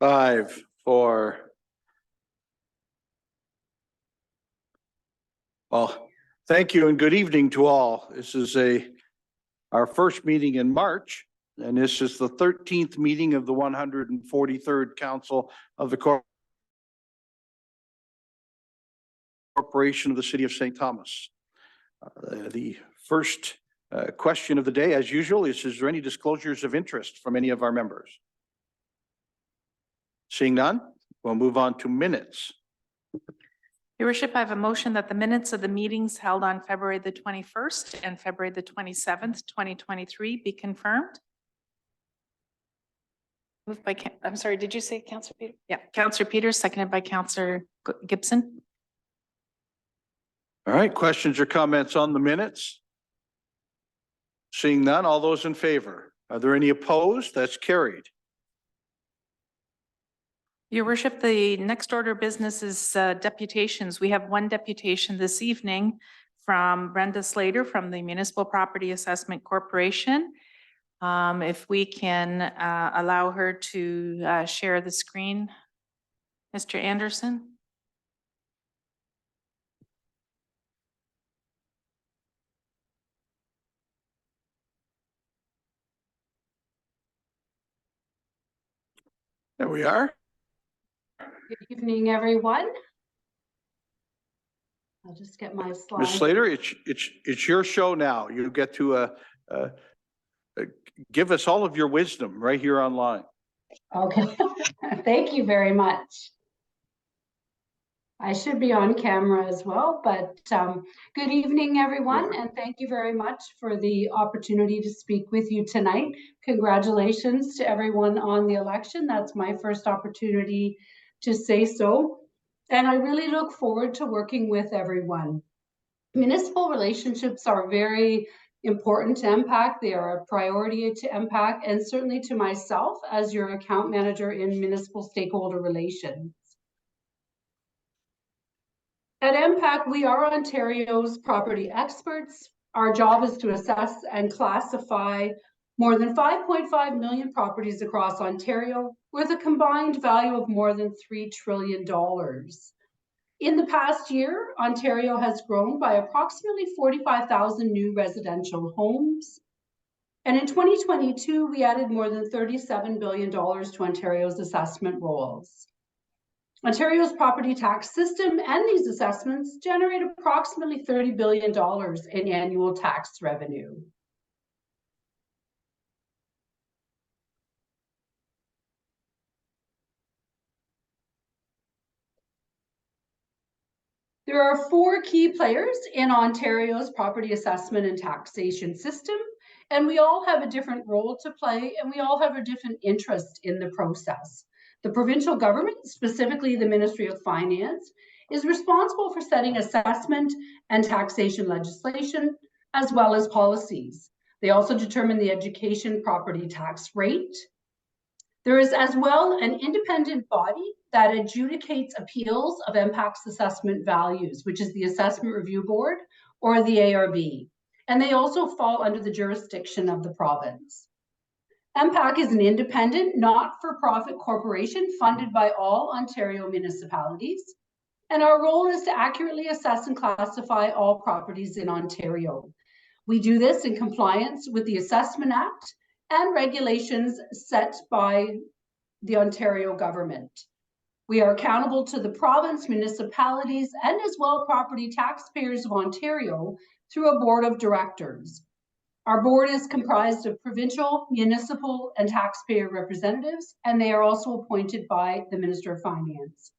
5, 4. Well, thank you and good evening to all. This is our first meeting in March, and this is the 13th meeting of the 143rd Council of the Corporation of the City of St. Thomas. The first question of the day, as usual, is there any disclosures of interest from any of our members? Seeing none, we'll move on to minutes. Your Worship, I have a motion that the minutes of the meetings held on February the 21st and February the 27th, 2023 be confirmed. Moved by, I'm sorry, did you say Councillor Peters? Yeah, Councillor Peters, seconded by Councillor Gibson. All right, questions or comments on the minutes? Seeing none, all those in favor? Are there any opposed? That's carried. Your Worship, the next order of business is deputations. We have one deputation this evening from Brenda Slater from the Municipal Property Assessment Corporation. If we can allow her to share the screen, Mr. Anderson. There we are. Good evening, everyone. I'll just get my slides. Ms. Slater, it's your show now. You get to give us all of your wisdom right here online. Okay, thank you very much. I should be on camera as well, but good evening, everyone, and thank you very much for the opportunity to speak with you tonight. Congratulations to everyone on the election. That's my first opportunity to say so, and I really look forward to working with everyone. Municipal relationships are very important to MPAC. They are a priority to MPAC and certainly to myself as your account manager in municipal stakeholder relations. At MPAC, we are Ontario's property experts. Our job is to assess and classify more than 5.5 million properties across Ontario with a combined value of more than $3 trillion. In the past year, Ontario has grown by approximately 45,000 new residential homes. And in 2022, we added more than $37 billion to Ontario's assessment rolls. Ontario's property tax system and these assessments generate approximately $30 billion in annual tax revenue. There are 4 key players in Ontario's property assessment and taxation system, and we all have a different role to play, and we all have a different interest in the process. The provincial government, specifically the Ministry of Finance, is responsible for setting assessment and taxation legislation, as well as policies. They also determine the education property tax rate. There is as well an independent body that adjudicates appeals of MPAC's assessment values, which is the Assessment Review Board, or the ARB. And they also fall under the jurisdiction of the province. MPAC is an independent, not-for-profit corporation funded by all Ontario municipalities. And our role is to accurately assess and classify all properties in Ontario. We do this in compliance with the Assessment Act and regulations set by the Ontario government. We are accountable to the province, municipalities, and as well property taxpayers of Ontario through a board of directors. Our board is comprised of provincial, municipal, and taxpayer representatives, and they are also appointed by the Minister of Finance.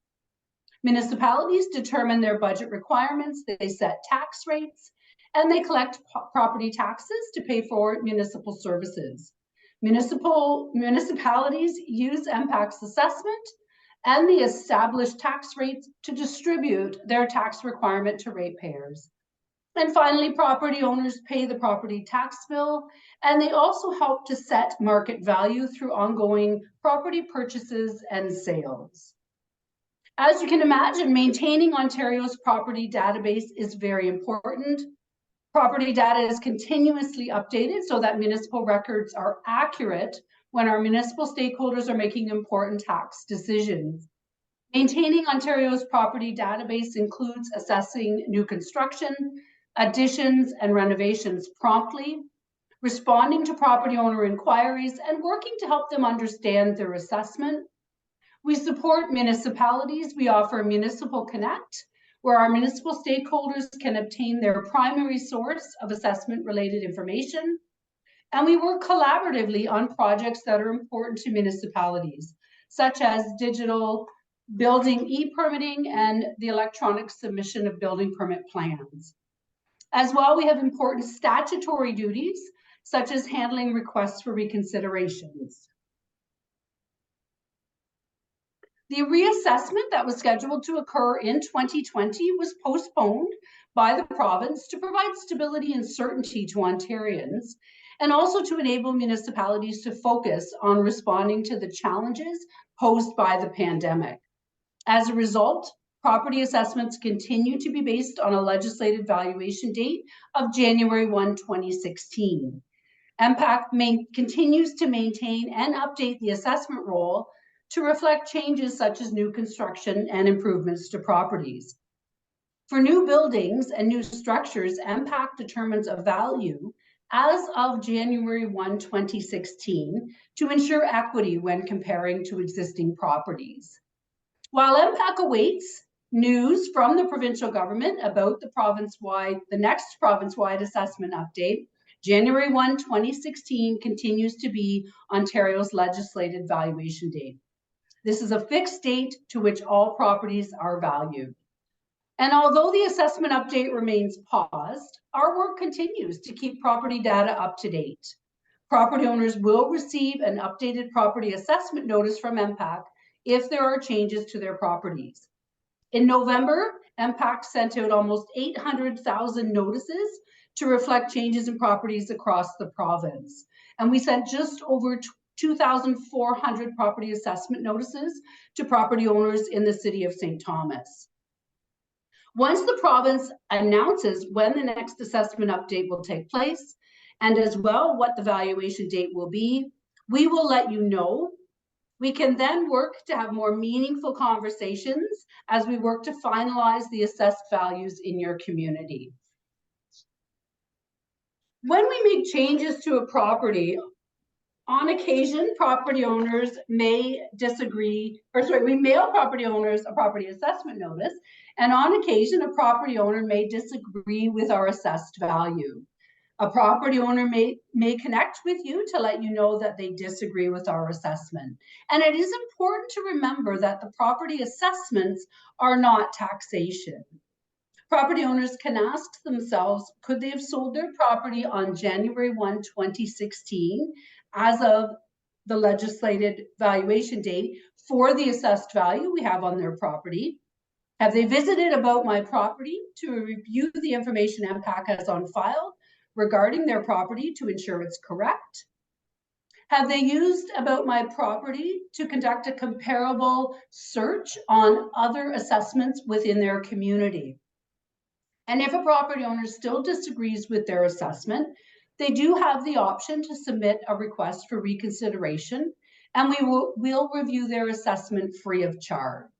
Municipalities determine their budget requirements, they set tax rates, and they collect property taxes to pay for municipal services. Municipalities use MPAC's assessment and the established tax rates to distribute their tax requirement to ratepayers. And finally, property owners pay the property tax bill, and they also help to set market value through ongoing property purchases and sales. As you can imagine, maintaining Ontario's property database is very important. Property data is continuously updated so that municipal records are accurate when our municipal stakeholders are making important tax decisions. Maintaining Ontario's property database includes assessing new construction, additions, and renovations promptly, responding to property owner inquiries, and working to help them understand their assessment. We support municipalities. We offer Municipal Connect, where our municipal stakeholders can obtain their primary source of assessment-related information. And we work collaboratively on projects that are important to municipalities, such as digital building e-permitting and the electronic submission of building permit plans. As well, we have important statutory duties, such as handling requests for reconsiderations. The reassessment that was scheduled to occur in 2020 was postponed by the province to provide stability and certainty to Ontarians, and also to enable municipalities to focus on responding to the challenges posed by the pandemic. As a result, property assessments continue to be based on a legislated valuation date of January 1, 2016. MPAC continues to maintain and update the assessment roll to reflect changes such as new construction and improvements to properties. For new buildings and new structures, MPAC determines a value as of January 1, 2016 to ensure equity when comparing to existing properties. While MPAC awaits news from the provincial government about the next province-wide assessment update, January 1, 2016 continues to be Ontario's legislated valuation date. This is a fixed date to which all properties are valued. And although the assessment update remains paused, our work continues to keep property data up to date. Property owners will receive an updated property assessment notice from MPAC if there are changes to their properties. In November, MPAC sent out almost 800,000 notices to reflect changes in properties across the province. And we sent just over 2,400 property assessment notices to property owners in the city of St. Thomas. Once the province announces when the next assessment update will take place, and as well what the valuation date will be, we will let you know. We can then work to have more meaningful conversations as we work to finalize the assessed values in your community. When we make changes to a property, on occasion, property owners may disagree, we mail property owners a property assessment notice, and on occasion, a property owner may disagree with our assessed value. A property owner may connect with you to let you know that they disagree with our assessment. And it is important to remember that the property assessments are not taxation. Property owners can ask themselves, could they have sold their property on January 1, 2016, as of the legislated valuation date for the assessed value we have on their property? Have they visited About My Property to review the information MPAC has on file regarding their property to ensure it's correct? Have they used About My Property to conduct a comparable search on other assessments within their community? And if a property owner still disagrees with their assessment, they do have the option to submit a request for reconsideration, and we'll review their assessment free of charge.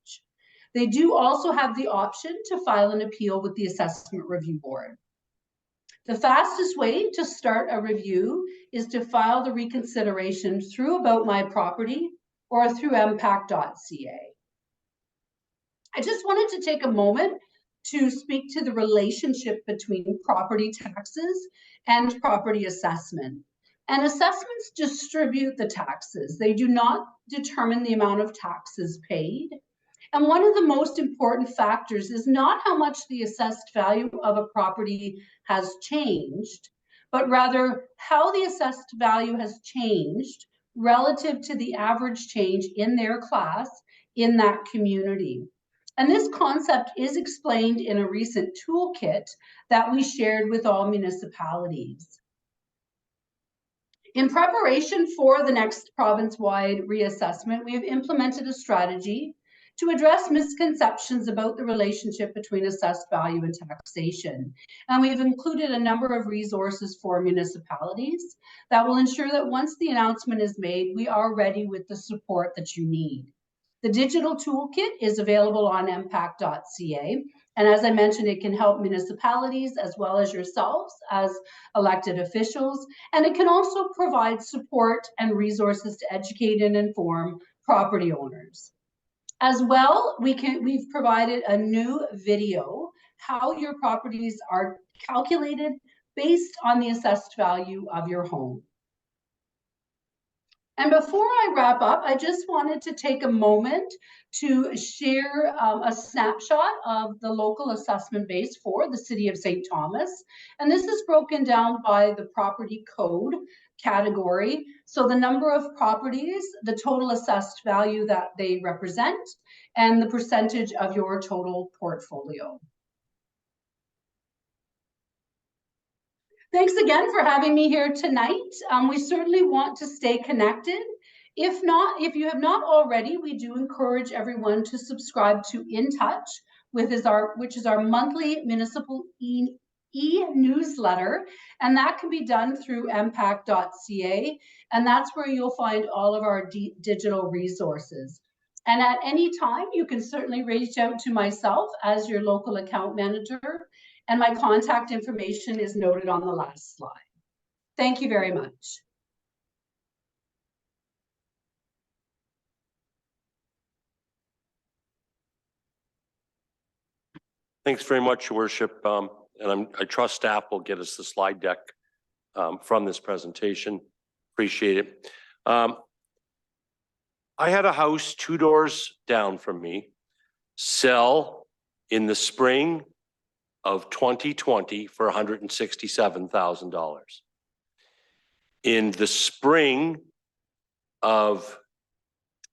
They do also have the option to file an appeal with the Assessment Review Board. The fastest way to start a review is to file the reconsideration through About My Property or through mpac.ca. I just wanted to take a moment to speak to the relationship between property taxes and property assessment. And assessments distribute the taxes. They do not determine the amount of taxes paid. And one of the most important factors is not how much the assessed value of a property has changed, but rather how the assessed value has changed relative to the average change in their class in that community. And this concept is explained in a recent toolkit that we shared with all municipalities. In preparation for the next province-wide reassessment, we have implemented a strategy to address misconceptions about the relationship between assessed value and taxation. And we've included a number of resources for municipalities that will ensure that once the announcement is made, we are ready with the support that you need. The digital toolkit is available on mpact.ca. And as I mentioned, it can help municipalities as well as yourselves as elected officials. And it can also provide support and resources to educate and inform property owners. As well, we've provided a new video, how your properties are calculated based on the assessed value of your home. And before I wrap up, I just wanted to take a moment to share a snapshot of the local assessment base for the City of St. Thomas. And this is broken down by the property code category. So the number of properties, the total assessed value that they represent, and the percentage of your total portfolio. Thanks again for having me here tonight. We certainly want to stay connected. If you have not already, we do encourage everyone to subscribe to In Touch, which is our monthly municipal e-newsletter, and that can be done through mpact.ca, and that's where you'll find all of our digital resources. And at any time, you can certainly reach out to myself as your local account manager, and my contact information is noted on the last slide. Thank you very much. Thanks very much, Your Worship. And I trust staff will get us the slide deck from this presentation. Appreciate it. I had a house 2 doors down from me sell in the spring of 2020 for $167,000. In the spring of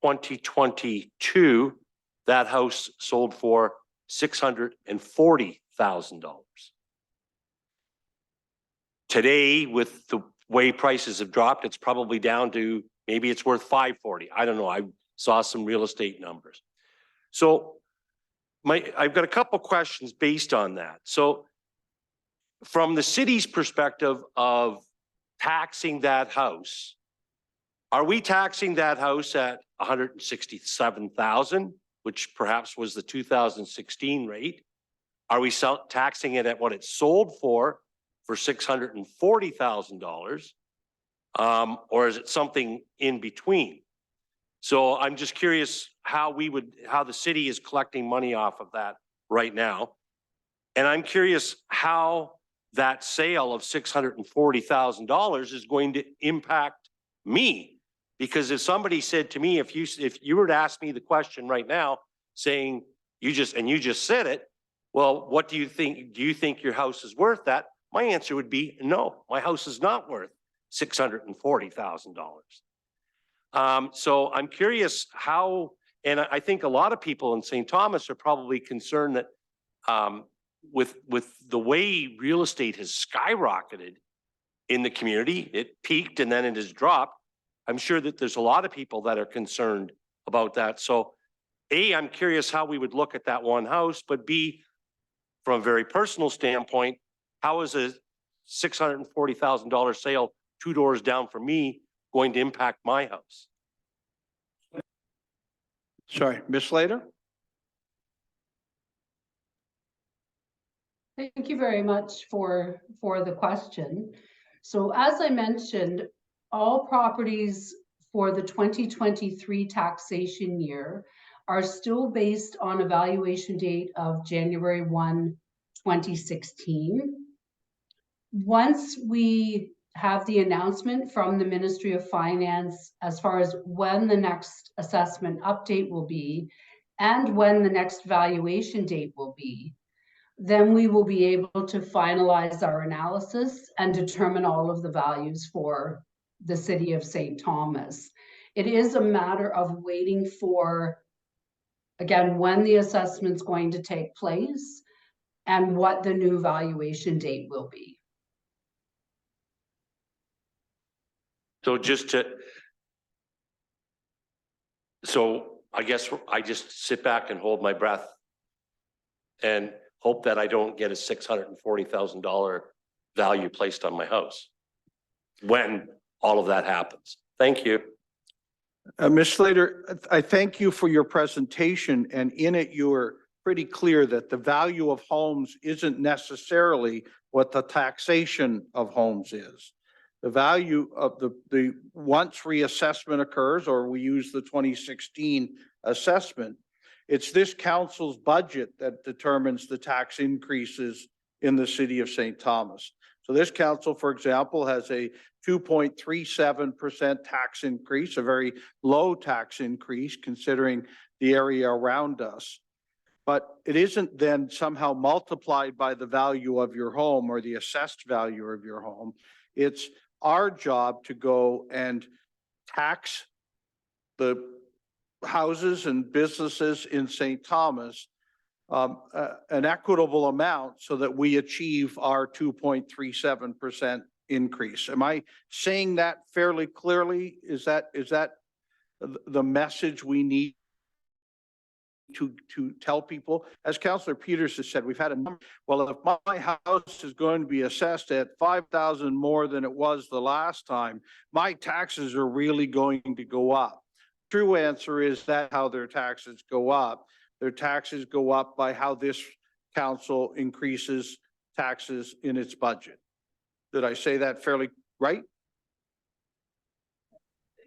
2022, that house sold for $640,000. Today, with the way prices have dropped, it's probably down to, maybe it's worth $540,000. I don't know. I saw some real estate numbers. So I've got a couple questions based on that. So from the city's perspective of taxing that house, are we taxing that house at $167,000, which perhaps was the 2016 rate? Are we taxing it at what it sold for $640,000? Or is it something in between? So I'm just curious how the city is collecting money off of that right now. And I'm curious how that sale of $640,000 is going to impact me. Because if somebody said to me, if you were to ask me the question right now, saying you just said it, well, what do you think? Do you think your house is worth that? My answer would be no, my house is not worth $640,000. So I'm curious how, and I think a lot of people in St. Thomas are probably concerned that with the way real estate has skyrocketed in the community, it peaked and then it has dropped. I'm sure that there's a lot of people that are concerned about that. So A, I'm curious how we would look at that one house, but B, from a very personal standpoint, how is a $640,000 sale 2 doors down from me going to impact my house? Sorry, Ms. Slater? Thank you very much for the question. So as I mentioned, all properties for the 2023 taxation year are still based on a valuation date of January 1, 2016. Once we have the announcement from the Ministry of Finance as far as when the next assessment update will be and when the next valuation date will be, then we will be able to finalize our analysis and determine all of the values for the City of St. Thomas. It is a matter of waiting for, again, when the assessment's going to take place and what the new valuation date will be. So I guess I just sit back and hold my breath and hope that I don't get a $640,000 value placed on my house when all of that happens. Thank you. Ms. Slater, I thank you for your presentation, and in it you were pretty clear that the value of homes isn't necessarily what the taxation of homes is. The value of the once reassessment occurs, or we use the 2016 assessment, it's this council's budget that determines the tax increases in the city of St. Thomas. So this council, for example, has a 2.37% tax increase, a very low tax increase considering the area around us. But it isn't then somehow multiplied by the value of your home or the assessed value of your home. It's our job to go and tax the houses and businesses in St. Thomas an equitable amount so that we achieve our 2.37% increase. Am I saying that fairly clearly? Is that the message we need to tell people? As Councillor Peters has said, we've had a number. Well, if my house is going to be assessed at $5,000 more than it was the last time, my taxes are really going to go up. True answer is that how their taxes go up. Their taxes go up by how this council increases taxes in its budget. Did I say that fairly right?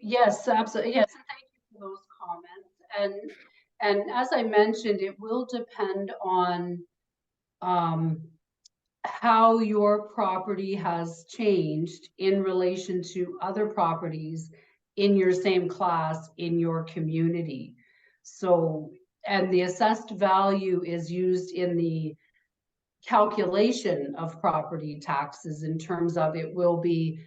Yes, absolutely. Yes, and thank you for those comments. And as I mentioned, it will depend on how your property has changed in relation to other properties in your same class in your community. So, and the assessed value is used in the calculation of property taxes in terms of it will be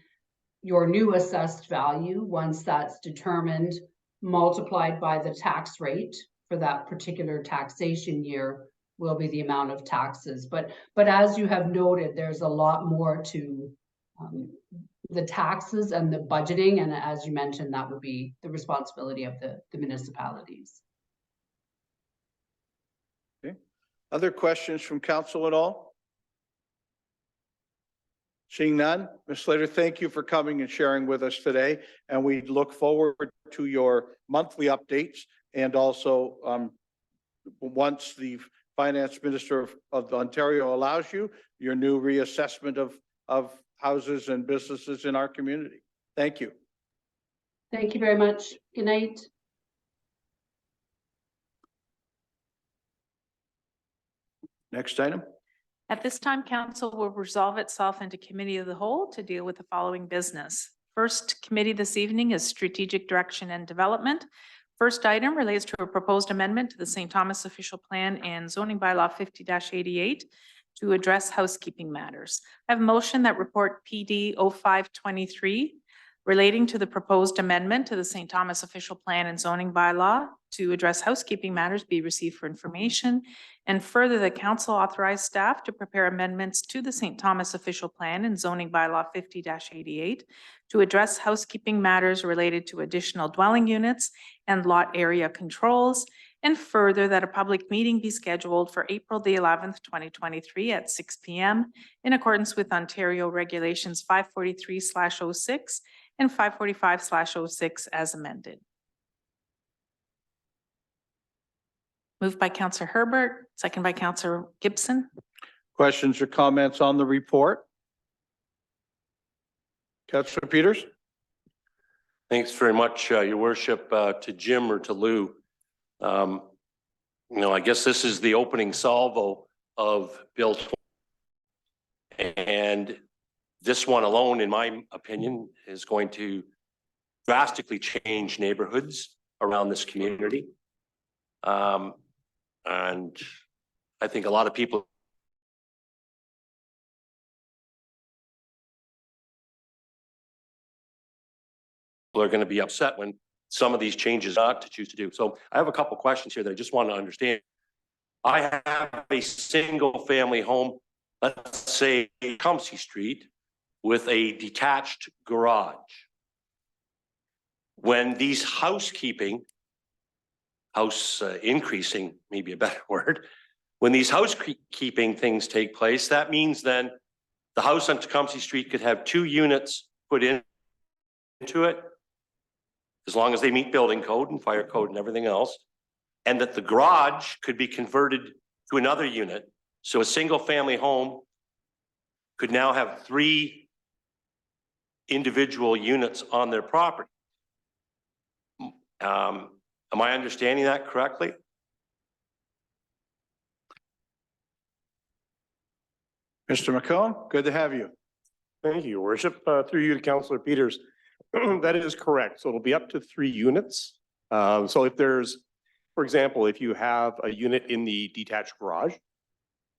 your new assessed value once that's determined, multiplied by the tax rate for that particular taxation year will be the amount of taxes. But as you have noted, there's a lot more to the taxes and the budgeting. And as you mentioned, that would be the responsibility of the municipalities. Okay. Other questions from council at all? Seeing none, Ms. Slater, thank you for coming and sharing with us today. And we look forward to your monthly updates, and also once the Finance Minister of Ontario allows you, your new reassessment of houses and businesses in our community. Thank you. Thank you very much. Good night. Next item. At this time, council will resolve itself into committee of the whole to deal with the following business. First committee this evening is Strategic Direction and Development. First item relates to a proposed amendment to the St. Thomas Official Plan and Zoning Bylaw 50-88 to address housekeeping matters. I have a motion that report PD 0523 relating to the proposed amendment to the St. Thomas Official Plan and Zoning Bylaw to address housekeeping matters be received for information, and further the council authorized staff to prepare amendments to the St. Thomas Official Plan and Zoning Bylaw 50-88 to address housekeeping matters related to additional dwelling units and lot area controls, and further that a public meeting be scheduled for April the 11th, 2023 at 6 p.m. in accordance with Ontario Regulations 543/06 and 545/06 as amended. Moved by Councillor Herbert, second by Councillor Gibson. Questions or comments on the report? Councillor Peters? Thanks very much, Your Worship, to Jim or to Lou. I guess this is the opening salvo of Bill 20. And this one alone, in my opinion, is going to drastically change neighborhoods around this community. And I think a lot of people are going to be upset when some of these changes not to choose to do. So I have a couple of questions here that I just want to understand. I have a single family home, let's say Tecumseh Street, with a detached garage. When these housekeeping house increasing, maybe a better word, when these housekeeping things take place, that means then the house on Tecumseh Street could have 2 units put into it, as long as they meet building code and fire code and everything else, and that the garage could be converted to another unit. So a single family home could now have 3 individual units on their property. Am I understanding that correctly? Mr. McCone, good to have you. Thank you, Your Worship. Through you to Councillor Peters. That is correct. So it'll be up to 3 units. So if there's, for example, if you have a unit in the detached garage,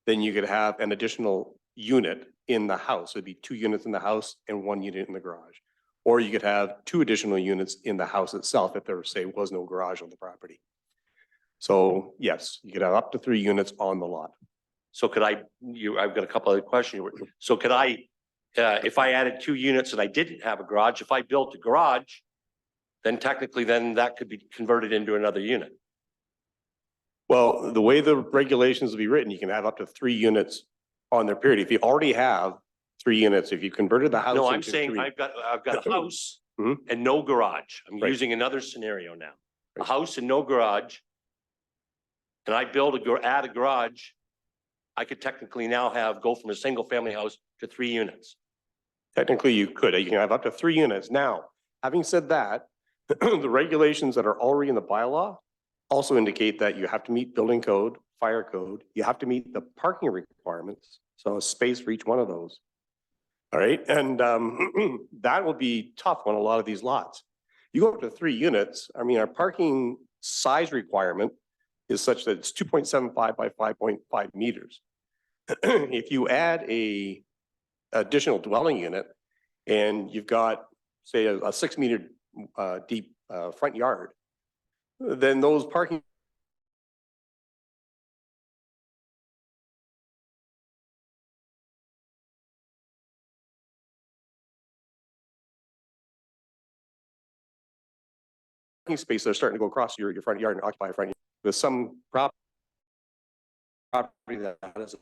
then you could have an additional unit in the house. It'd be 2 units in the house and 1 unit in the garage. Or you could have 2 additional units in the house itself if there, say, was no garage on the property. So yes, you could have up to 3 units on the lot. So could I've got a couple other questions. So could if I added 2 units and I didn't have a garage, if I built a garage, then technically then that could be converted into another unit? Well, the way the regulations will be written, you can have up to 3 units on their period. If you already have 3 units, if you converted the house. No, I'm into saying 3 I've got a house Mhm. and no garage. I'm Right. using another scenario now. A Right. house and no garage. And I add a garage. I could technically now go from a single family house to 3 units. Technically, you could. You can have up to 3 units. Now, having said that, the regulations that are already in the bylaw also indicate that you have to meet building code, fire code. You have to meet the parking requirements. So a space for each one of those. All right. And that will be tough on a lot of these lots. You go up to 3 units. I mean, our parking size requirement is such that it's 2.75 by 5.5 meters. If you add a additional dwelling unit and you've got, say, a 6 meter deep front yard, then those parking space that are starting to go across your front yard and occupy a front yard. With some property that has,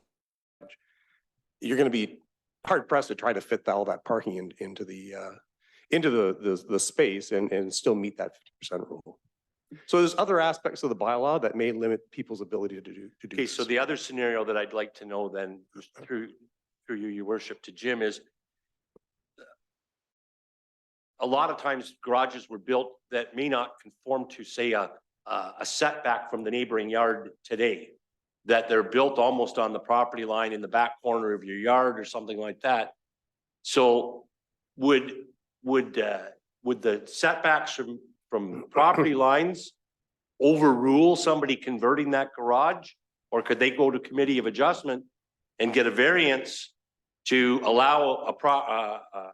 you're going to be hard pressed to try to fit all that parking into the space and still meet that 50% rule. So there's other aspects of the bylaw that may limit people's ability to do. Okay, so the other scenario that I'd like to know then through you, Your Worship, to Jim is a lot of times garages were built that may not conform to, say, a setback from the neighboring yard today, that they're built almost on the property line in the back corner of your yard or something like that. So would the setbacks from property lines overrule somebody converting that garage? Or could they go to committee of adjustment and get a variance to allow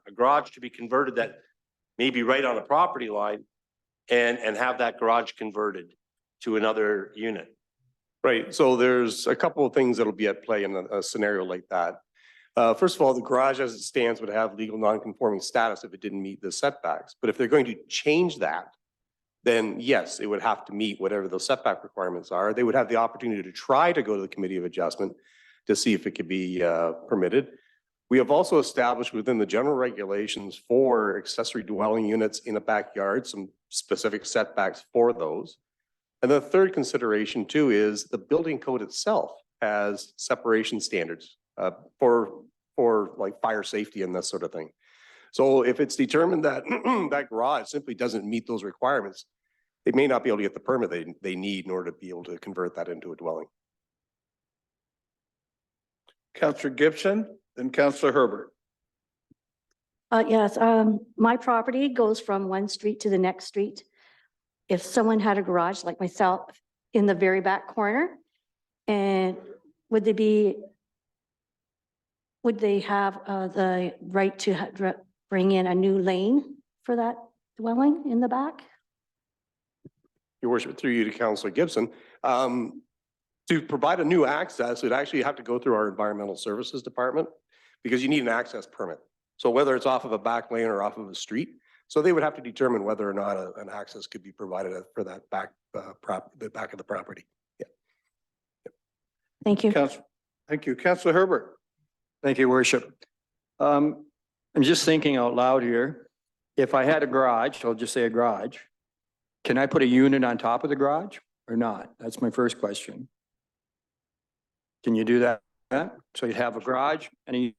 a garage to be converted that may be right on a property line and have that garage converted to another unit? Right. So there's a couple of things that'll be at play in a scenario like that. First of all, the garage as it stands would have legal non-conforming status if it didn't meet the setbacks. But if they're going to change that, then yes, it would have to meet whatever those setback requirements are. They would have the opportunity to try to go to the committee of adjustment to see if it could be permitted. We have also established within the general regulations for accessory dwelling units in a backyard, some specific setbacks for those. And the third consideration too is the building code itself has separation standards for like fire safety and this sort of thing. So if it's determined that that garage simply doesn't meet those requirements, they may not be able to get the permit they need in order to be able to convert that into a dwelling. Councillor Gibson, then Councillor Herbert. Yes, my property goes from one street to the next street. If someone had a garage like myself in the very back corner, and would they have the right to bring in a new lane for that dwelling in the back? Your Worship, through you to Councillor Gibson, to provide a new access, it'd actually have to go through our Environmental Services Department because you need an access permit. So whether it's off of a back lane or off of a street, so they would have to determine whether or not an access could be provided for that the back of the property. Thank you. Thank you. Councillor Herbert. Thank you, worship. I'm just thinking out loud here. If I had a garage, I'll just say a garage, can I put a unit on top of the garage or not? That's my first question. Can you do that? So you'd have a garage and a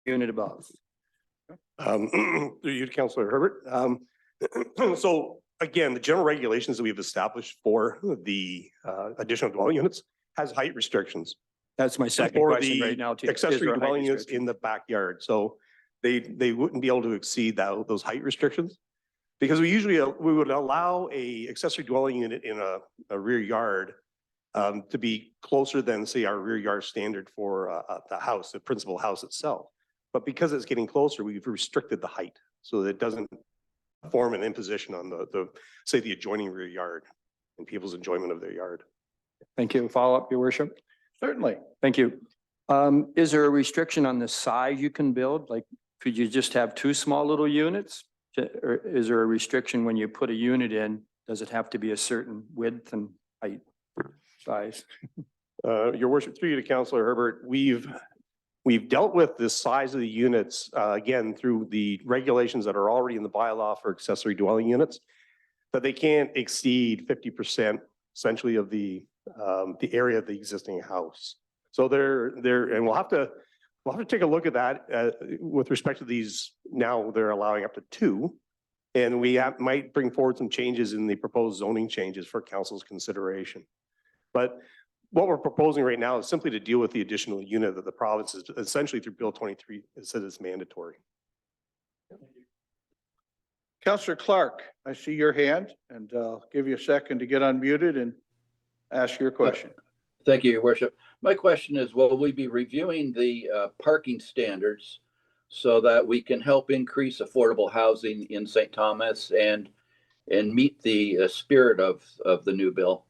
unit above. Through you to Councillor Herbert. So again, the general regulations that we've established for the additional dwelling units has height restrictions. That's my second For question the right now. too. Is accessory there a height dwelling units restriction? in the backyard, so they wouldn't be able to exceed those height restrictions. Because we usually, we would allow a accessory dwelling unit in a rear yard to be closer than, say, our rear yard standard for the house, the principal house itself. But because it's getting closer, we've restricted the height so that it doesn't form an imposition on say, the adjoining rear yard and people's enjoyment of their yard. Thank you. Follow up, your worship. Certainly. Thank you. Is there a restriction on the size you can build? Like, could you just have two small little units? Or is there a restriction when you put a unit in? Does it have to be a certain width and height size? Your worship, through you to Councillor Herbert, we've dealt with the size of the units, again, through the regulations that are already in the bylaw for accessory dwelling units, that they can't exceed 50% essentially of the area of the existing house. So and we'll have to take a look at that with respect to these. Now they're allowing up to 2, and we might bring forward some changes in the proposed zoning changes for council's consideration. But what we're proposing right now is simply to deal with the additional unit that the province is essentially through Bill 23, it says it's mandatory. Councillor Clark, I see your hand, and I'll give you a second to get unmuted and ask your question. Thank you, Your Worship. My question is, will we be reviewing the parking standards so that we can help increase affordable housing in St. Thomas and meet the spirit of the new bill?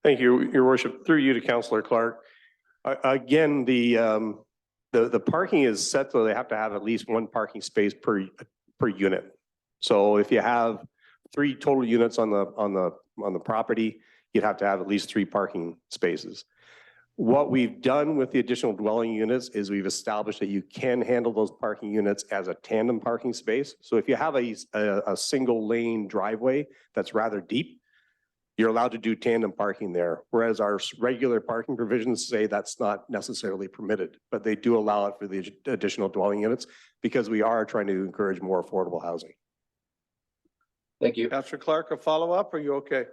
Thank you, Your Worship. Through you to Councillor Clark. Again, the parking is set so they have to have at least 1 parking space per unit. So if you have 3 total units on the property, you'd have to have at least 3 parking spaces. What we've done with the additional dwelling units is we've established that you can handle those parking units as a tandem parking space. So if you have a single lane driveway that's rather deep, you're allowed to do tandem parking there. Whereas our regular parking provisions say that's not necessarily permitted, but they do allow it for the additional dwelling units because we are trying to encourage more affordable housing. Thank you. Councillor Clark, a follow-up? Are you okay?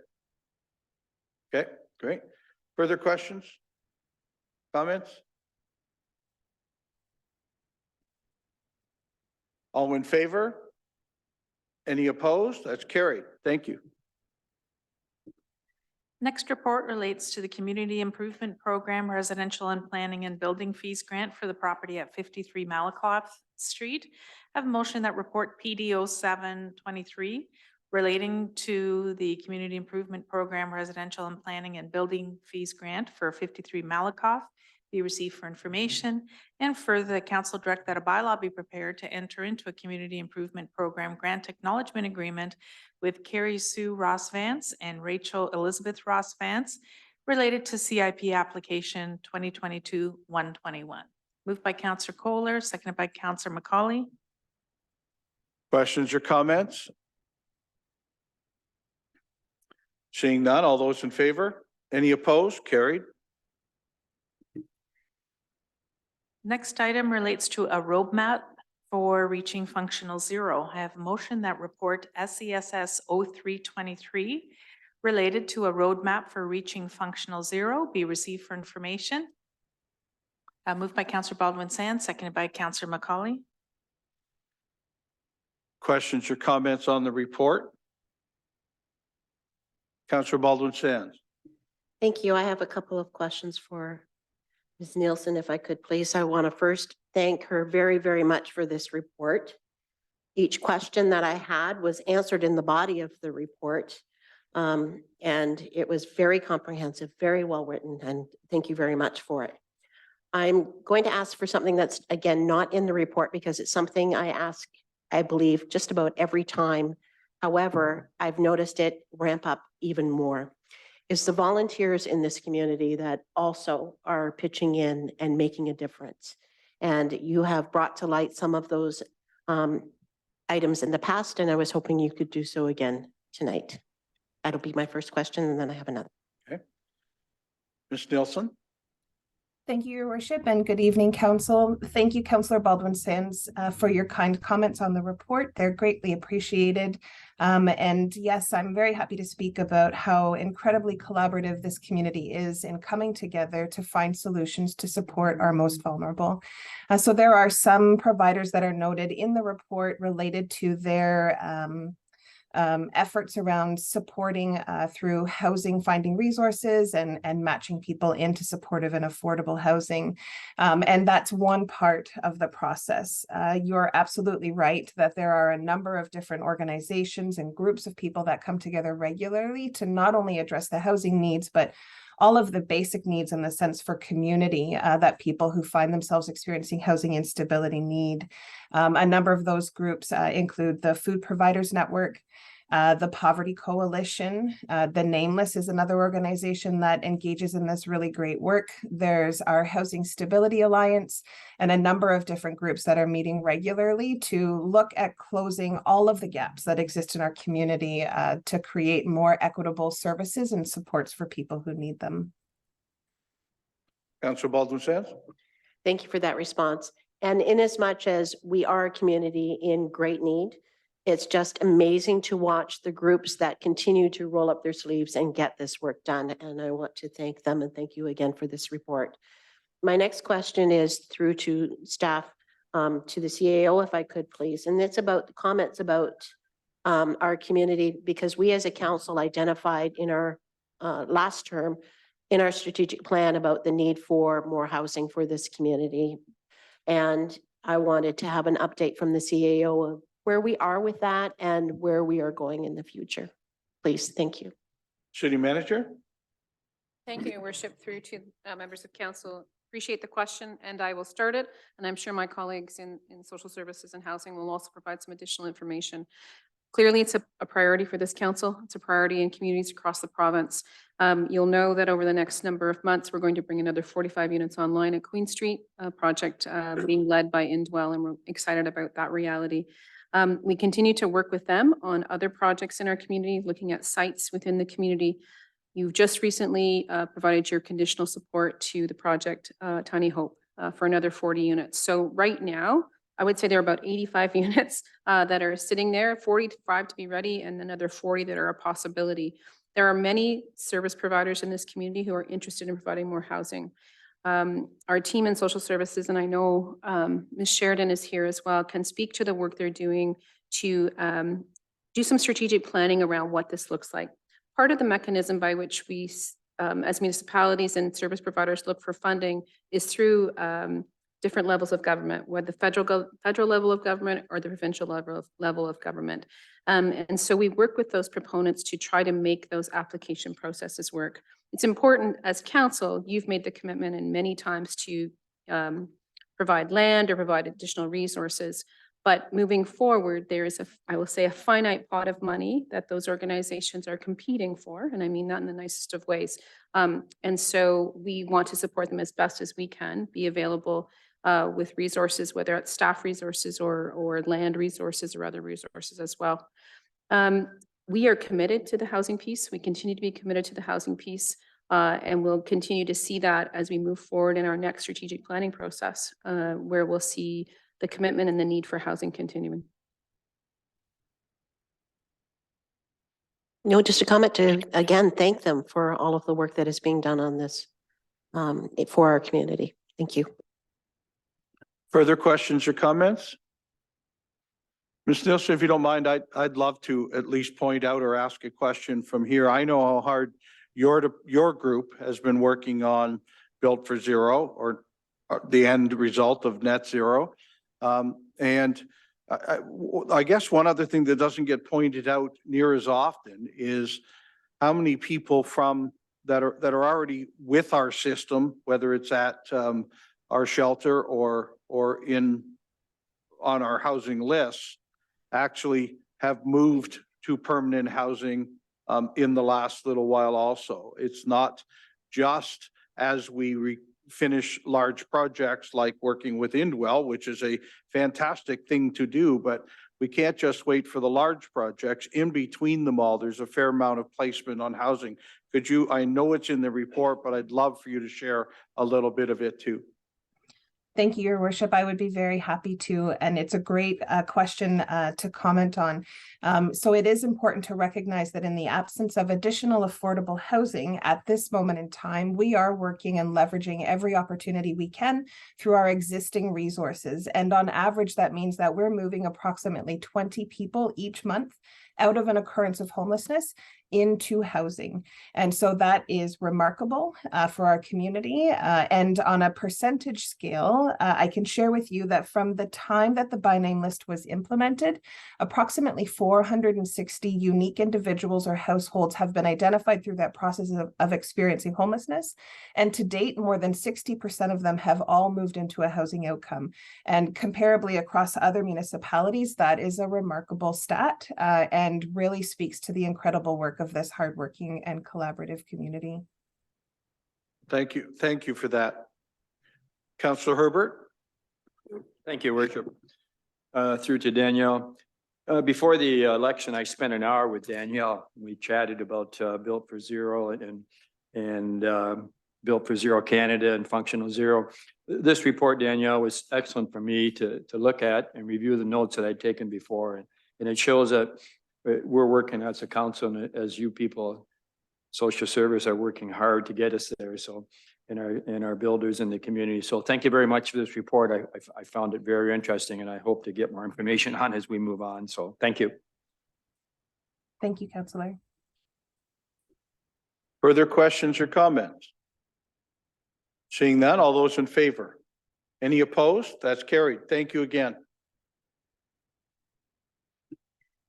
Okay, great. Further questions? Comments? All in favor? Any opposed? That's carried. Thank you. Next report relates to the Community Improvement Program Residential and Planning and Building Fees Grant for the property at 53 Malakoff Street. I have a motion that report PDO 723 relating to the Community Improvement Program Residential and Planning and Building Fees Grant for 53 Malakoff be received for information, and further the council direct that a bylaw be prepared to enter into a Community Improvement Program grant acknowledgement agreement with Carrie Sue Ross Vance and Rachel Elizabeth Ross Vance related to CIP application 2022-121. Moved by Councillor Kohler, seconded by Councillor McCauley. Questions or comments? Seeing none, all those in favor? Any opposed? Carried. Next item relates to a roadmap for reaching functional zero. I have a motion that report SESS 0323 related to a roadmap for reaching functional zero be received for information. Moved by Councillor Baldwin Sands, seconded by Councillor McCauley. Questions or comments on the report? Councillor Baldwin Sands. Thank you. I have a couple of questions for Ms. Nielsen, if I could please. I want to first thank her very, very much for this report. Each question that I had was answered in the body of the report. And it was very comprehensive, very well written, and thank you very much for it. I'm going to ask for something that's, again, not in the report because it's something I ask I believe, just about every time. However, I've noticed it ramp up even more. It's the volunteers in this community that also are pitching in and making a difference. And you have brought to light some of those items in the past, and I was hoping you could do so again tonight. That'll be my first question, and then I have another. Ms. Nielsen? Thank you, Your Worship, and good evening, Council. Thank you, Councillor Baldwin Sands, for your kind comments on the report. They're greatly appreciated. And yes, I'm very happy to speak about how incredibly collaborative this community is in coming together to find solutions to support our most vulnerable. So there are some providers that are noted in the report related to their efforts around supporting through housing, finding resources and matching people into supportive and affordable housing. And that's one part of the process. You're absolutely right that there are a number of different organizations and groups of people that come together regularly to not only address the housing needs, but all of the basic needs in the sense for community that people who find themselves experiencing housing instability need. A number of those groups include the Food Providers Network, the Poverty Coalition, the Nameless is another organization that engages in this really great work. There's our Housing Stability Alliance and a number of different groups that are meeting regularly to look at closing all of the gaps that exist in our community to create more equitable services and supports for people who need them. Councillor Baldwin Sands? Thank you for that response. And in as much as we are a community in great need, it's just amazing to watch the groups that continue to roll up their sleeves and get this work done. And I want to thank them and thank you again for this report. My next question is through to staff, to the CAO, if I could please. And it's about the comments about our community, because we as a council identified in our last term in our strategic plan about the need for more housing for this community. And I wanted to have an update from the CAO of where we are with that and where we are going in the future. Please, thank you. City Manager? Thank you, Your Worship, through to members of council. Appreciate the question, and I will start it. And I'm sure my colleagues in social services and housing will also provide some additional information. Clearly, it's a priority for this council. It's a priority in communities across the province. You'll know that over the next number of months, we're going to bring another 45 units online at Queen Street, a project being led by Indwell, and we're excited about that reality. We continue to work with them on other projects in our community, looking at sites within the community. You've just recently provided your conditional support to the project Tiny Hope for another 40 units. So right now, I would say there are about 85 units that are sitting there, 45 to be ready, and another 40 that are a possibility. There are many service providers in this community who are interested in providing more housing. Our team in social services, and I know Ms. Sheridan is here as well, can speak to the work they're doing to do some strategic planning around what this looks like. Part of the mechanism by which we, as municipalities and service providers look for funding is through different levels of government, whether the federal level of government or the provincial level of government. And so we work with those proponents to try to make those application processes work. It's important as council, you've made the commitment and many times to provide land or provide additional resources. But moving forward, there is I will say, a finite pot of money that those organizations are competing for. And I mean that in the nicest of ways. And so we want to support them as best as we can, be available with resources, whether it's staff resources or land resources or other resources as well. We are committed to the housing piece. We continue to be committed to the housing piece, and we'll continue to see that as we move forward in our next strategic planning process, where we'll see the commitment and the need for housing continuing. No, just a comment to, again, thank them for all of the work that is being done on this for our community. Thank you. Further questions or comments? Ms. Nielsen, if you don't mind, I'd love to at least point out or ask a question from here. I know how hard your group has been working on Built for Zero, or the end result of net zero. And I guess one other thing that doesn't get pointed out near as often is how many people that are already with our system, whether it's at our shelter or on our housing lists, actually have moved to permanent housing in the last little while also. It's not just as we finish large projects like working with Indwell, which is a fantastic thing to do, but we can't just wait for the large projects. In between them all, there's a fair amount of placement on housing. Could you, I know it's in the report, but I'd love for you to share a little bit of it too. Thank you, Your Worship. I would be very happy to, and it's a great question to comment on. So it is important to recognize that in the absence of additional affordable housing at this moment in time, we are working and leveraging every opportunity we can through our existing resources. And on average, that means that we're moving approximately 20 people each month out of an occurrence of homelessness into housing. And so that is remarkable for our community. And on a percentage scale, I can share with you that from the time that the by name list was implemented, approximately 460 unique individuals or households have been identified through that process of experiencing homelessness. And to date, more than 60% of them have all moved into a housing outcome. And comparably across other municipalities, that is a remarkable stat and really speaks to the incredible work of this hardworking and collaborative community. Thank you. Thank you for that. Councillor Herbert. Thank you, Worship. Through to Danielle. Before the election, I spent an hour with Danielle. We chatted about Built for Zero and Built for Zero Canada and Functional Zero. This report, Danielle, was excellent for me to look at and review the notes that I'd taken before. And it shows that we're working as a council and as you people, social service, are working hard to get us there. So, and our builders in the community. So thank you very much for this report. I found it very interesting, and I hope to get more information on as we move on. So thank you. Thank you, Councillor. Further questions or comments? Seeing none, all those in favor? Any opposed? That's carried. Thank you again.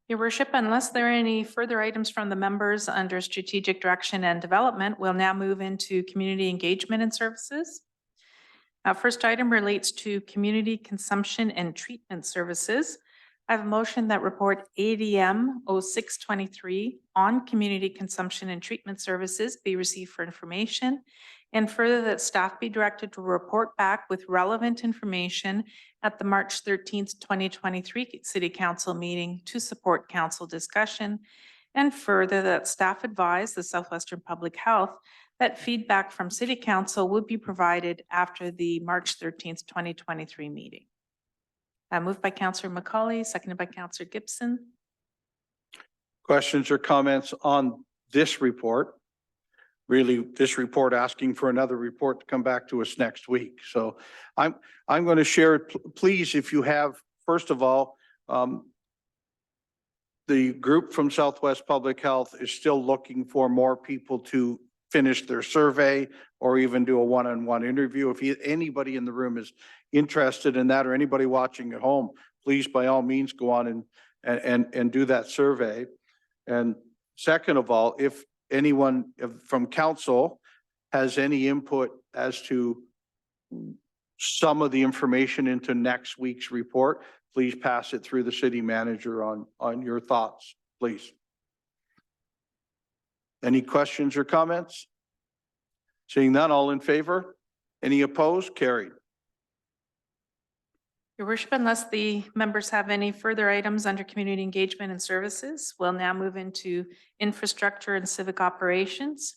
Your Worship, unless there are any further items from the members under strategic direction and development, we'll now move into community engagement and services. Our first item relates to community consumption and treatment services. I have a motion that report ADM 0623 on community consumption and treatment services be received for information, and further that staff be directed to report back with relevant information at the March 13th, 2023 City Council meeting to support council discussion, and further that staff advise the Southwestern Public Health that feedback from City Council would be provided after the March 13th, 2023 meeting. Moved by Councillor McCauley, seconded by Councillor Gibson. Questions or comments on this report? Really, this report asking for another report to come back to us next week. So I'm going to share it. Please, if you have, first of all, the group from Southwest Public Health is still looking for more people to finish their survey or even do a one-on-one interview. If anybody in the room is interested in that, or anybody watching at home, please by all means go on and do that survey. And second of all, if anyone from council has any input as to some of the information into next week's report, please pass it through the city manager on your thoughts, please. Any questions or comments? Seeing none, all in favor? Any opposed? Carried. Your Worship, unless the members have any further items under community engagement and services, we'll now move into infrastructure and civic operations.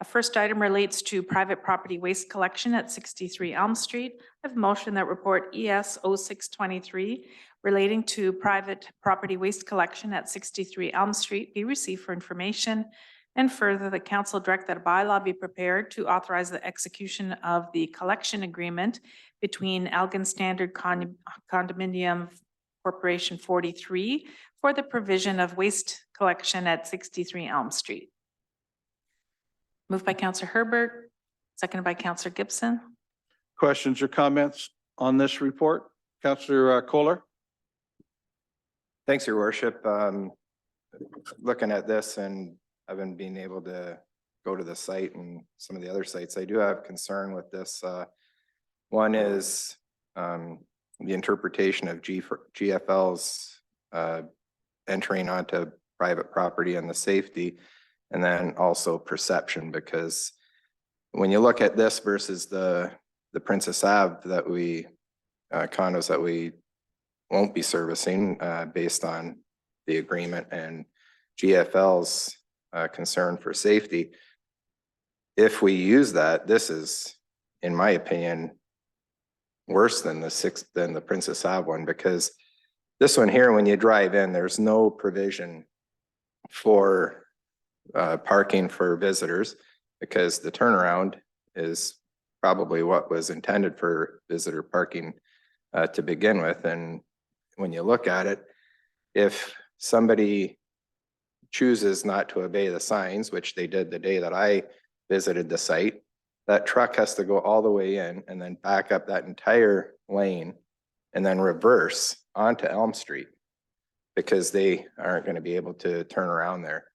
A first item relates to private property waste collection at 63 Elm Street. I have a motion that report ES 0623 relating to private property waste collection at 63 Elm Street be received for information, and further the council direct that a bylaw be prepared to authorize the execution of the collection agreement between Elgin Standard Condominium Corporation 43 for the provision of waste collection at 63 Elm Street. Moved by Councillor Herbert, seconded by Councillor Gibson. Questions or comments on this report? Councillor Kohler? Thanks, Your Worship. Looking at this, and I've been being able to go to the site and some of the other sites, I do have concern with this. One is the interpretation of GFL's entering onto private property and the safety, and then also perception, because when you look at this versus the Princess Ave that we, condos that we won't be servicing, based on the agreement and GFL's concern for safety, if we use that, this is, in my opinion, worse than the Princess Ave one, because this one here, when you drive in, there's no provision for parking for visitors, because the turnaround is probably what was intended for visitor parking to begin with. And when you look at it, if somebody chooses not to obey the signs, which they did the day that I visited the site, that truck has to go all the way in and then back up that entire lane and then reverse onto Elm Street, because they aren't going to be able to turn around there.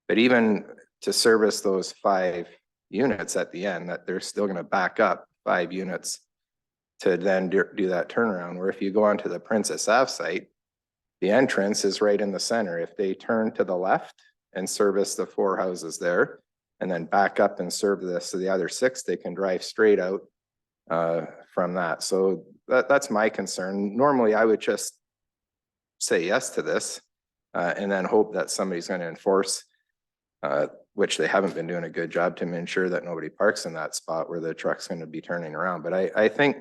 But even to service those 5 units at the end, that they're still going to back up 5 units to then do that turnaround. Where if you go onto the Princess Ave site, the entrance is right in the center. If they turn to the left and service the 4 houses there, and then back up and serve this to the other 6, they can drive straight out from that. So that's my concern. Normally, I would just say yes to this and then hope that somebody's going to enforce, which they haven't been doing a good job to ensure that nobody parks in that spot where the truck's going to be turning around. But I think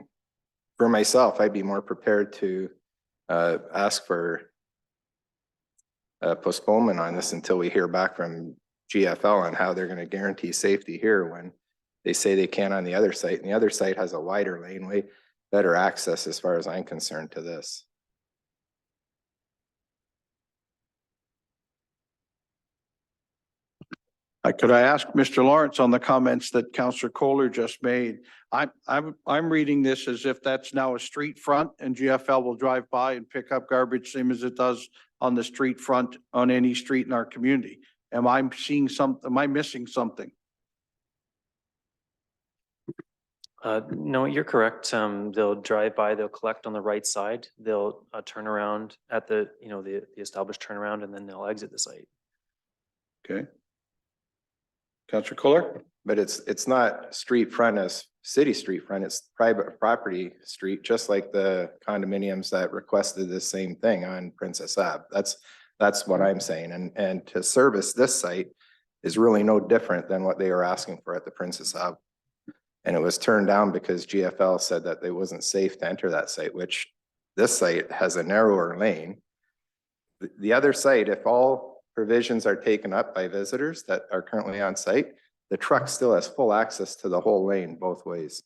for myself, I'd be more prepared to ask for postponement on this until we hear back from GFL on how they're going to guarantee safety here, when they say they can on the other site, and the other site has a wider laneway, better access as far as I'm concerned to this. Could I ask Mr. Lawrence on the comments that Councillor Kohler just made? I'm reading this as if that's now a street front and GFL will drive by and pick up garbage same as it does on the street front on any street in our community. Am I missing something? No, you're correct. They'll drive by, they'll collect on the right side, they'll turn around at the, the established turnaround, and then they'll exit the site. Okay. Councillor Kohler? But it's not street front as city street front, it's private property street, just like the condominiums that requested the same thing on Princess Ave. That's what I'm saying. And to service this site is really no different than what they were asking for at the Princess Ave. And it was turned down because GFL said that it wasn't safe to enter that site, which this site has a narrower lane. The other site, if all provisions are taken up by visitors that are currently on site, the truck still has full access to the whole lane both ways.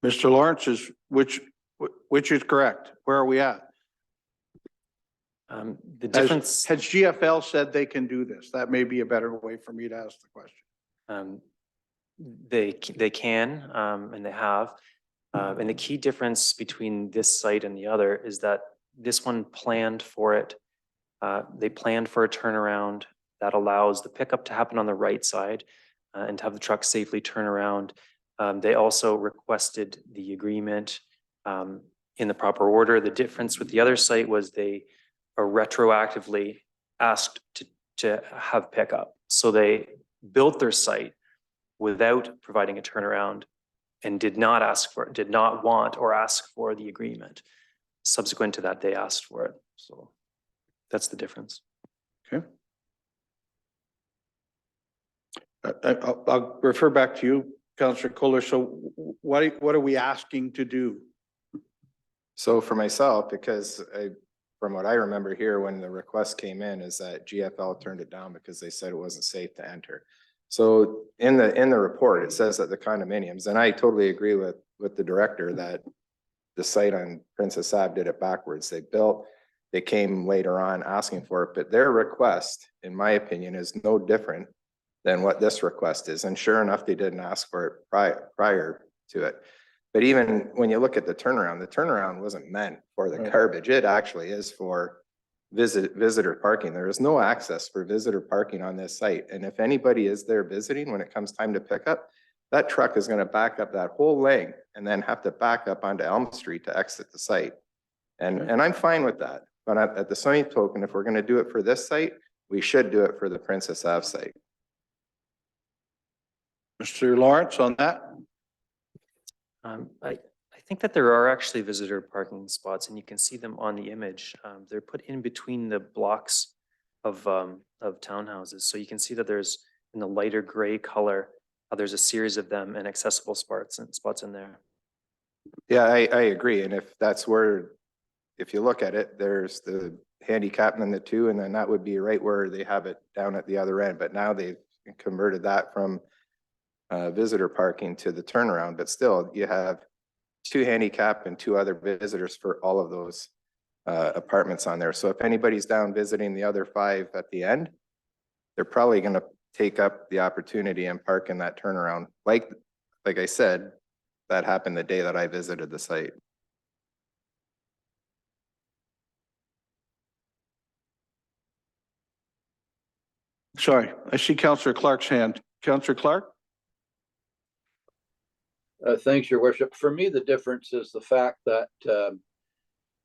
Mr. Lawrence, which is correct? Where are we at? The difference. Has GFL said they can do this? That may be a better way for me to ask the question. They can, and they have. And the key difference between this site and the other is that this one planned for it. They planned for a turnaround that allows the pickup to happen on the right side and to have the truck safely turn around. They also requested the agreement in the proper order. The difference with the other site was they are retroactively asked to have pickup. So they built their site without providing a turnaround and did not want or ask for the agreement. Subsequent to that, they asked for it. So that's the difference. Okay. I'll refer back to you, Councillor Kohler. So what are we asking to do? So for myself, because from what I remember here, when the request came in, is that GFL turned it down because they said it wasn't safe to enter. So in the report, it says that the condominiums, and I totally agree with the director that the site on Princess Ave did it backwards. They came later on asking for it, but their request, in my opinion, is no different than what this request is. And sure enough, they didn't ask for it prior to it. But even when you look at the turnaround wasn't meant for the garbage. It actually is for visitor parking. There is no access for visitor parking on this site. And if anybody is there visiting, when it comes time to pick up, that truck is going to back up that whole lane and then have to back up onto Elm Street to exit the site. And I'm fine with that. But at the same token, if we're gonna do it for this site, we should do it for the Princess Ave site. Mr. Lawrence on that? I think that there are actually visitor parking spots and you can see them on the image. They're put in between the blocks of townhouses. So you can see that there's in the lighter gray color, there's a series of them and accessible spots in there. Yeah, I agree. And if that's where, if you look at it, there's the handicap and then the two, and then that would be right where they have it down at the other end. But now they've converted that from visitor parking to the turnaround, but still you have 2 handicap and 2 other visitors for all of those apartments on there. So if anybody's down visiting the other 5 at the end, they're probably going to take up the opportunity and park in that turnaround. Like I said, that happened the day that I visited the site. Sorry, I see Councillor Clark's hand. Councillor Clark? Thanks, Your Worship. For me, the difference is the fact that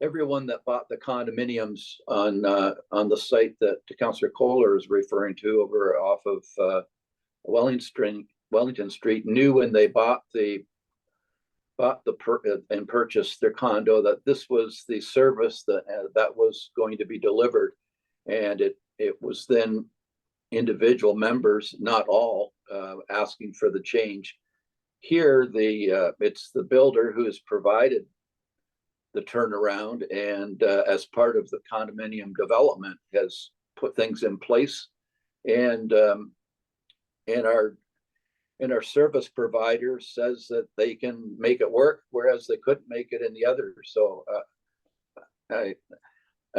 everyone that bought the condominiums on the site that Councillor Kohler is referring to over off of Wellington Street knew when they and purchased their condo that this was the service that was going to be delivered, and it was then individual members, not all, asking for the change. Here, it's the builder who has provided the turnaround and as part of the condominium development has put things in place, and our service provider says that they can make it work, whereas they couldn't make it in the other. So I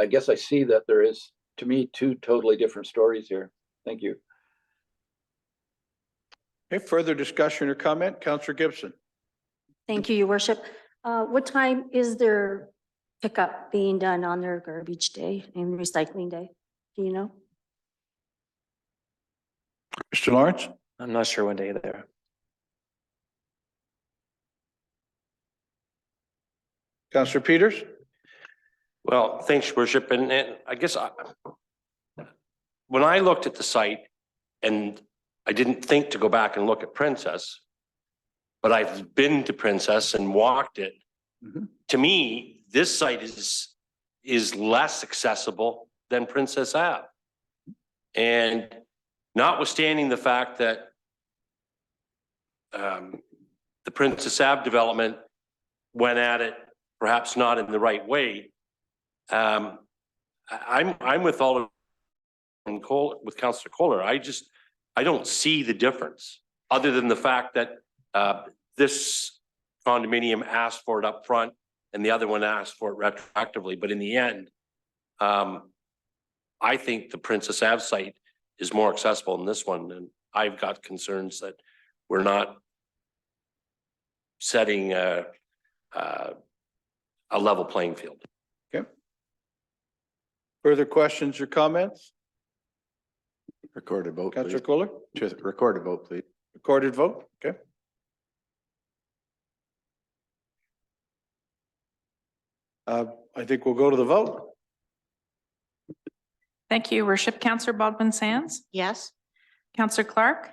guess I see that there is, to me, 2 totally different stories here. Thank you. Okay, further discussion or comment? Councillor Gibson? Thank you, Your Worship. What time is their pickup being done on their garbage day and recycling day? Do you know? Mr. Lawrence? I'm not sure what day they're. Councillor Peters? Well, thanks, Your Worship. And I guess when I looked at the site, and I didn't think to go back and look at Princess, but I've been to Princess and walked it. To me, this site is less accessible than Princess Ave. And notwithstanding the fact that the Princess Ave development went at it perhaps not in the right way, I'm with with Councillor Kohler. I don't see the difference other than the fact that this condominium asked for it up front and the other one asked for it retroactively. But in the end, I think the Princess Ave site is more accessible than this one. And I've got concerns that we're not setting a level playing field. Okay. Further questions or comments? Recorded vote, please. Councillor Kohler? Just recorded vote, please. Recorded vote, okay. I think we'll go to the vote. Thank you, Your Worship. Councillor Baldwin Sands, Yes. Councillor Clark,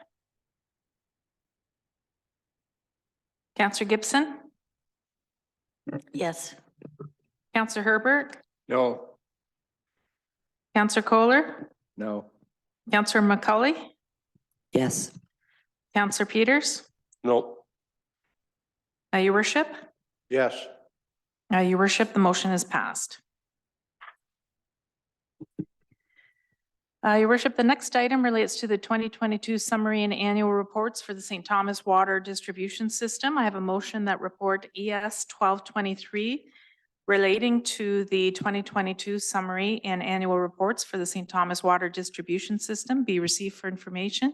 Councillor Gibson, Yes. Councillor Herbert, No. Councillor Kohler, No. Councillor McCully, Yes. Councillor Peters, No, Your Worship. Yes. Your Worship, the motion is passed. Your Worship, the next item relates to the 2022 summary and annual reports for the St. Thomas Water Distribution System. I have a motion that report ES 1223 relating to the 2022 summary and annual reports for the St. Thomas Water Distribution System be received for information.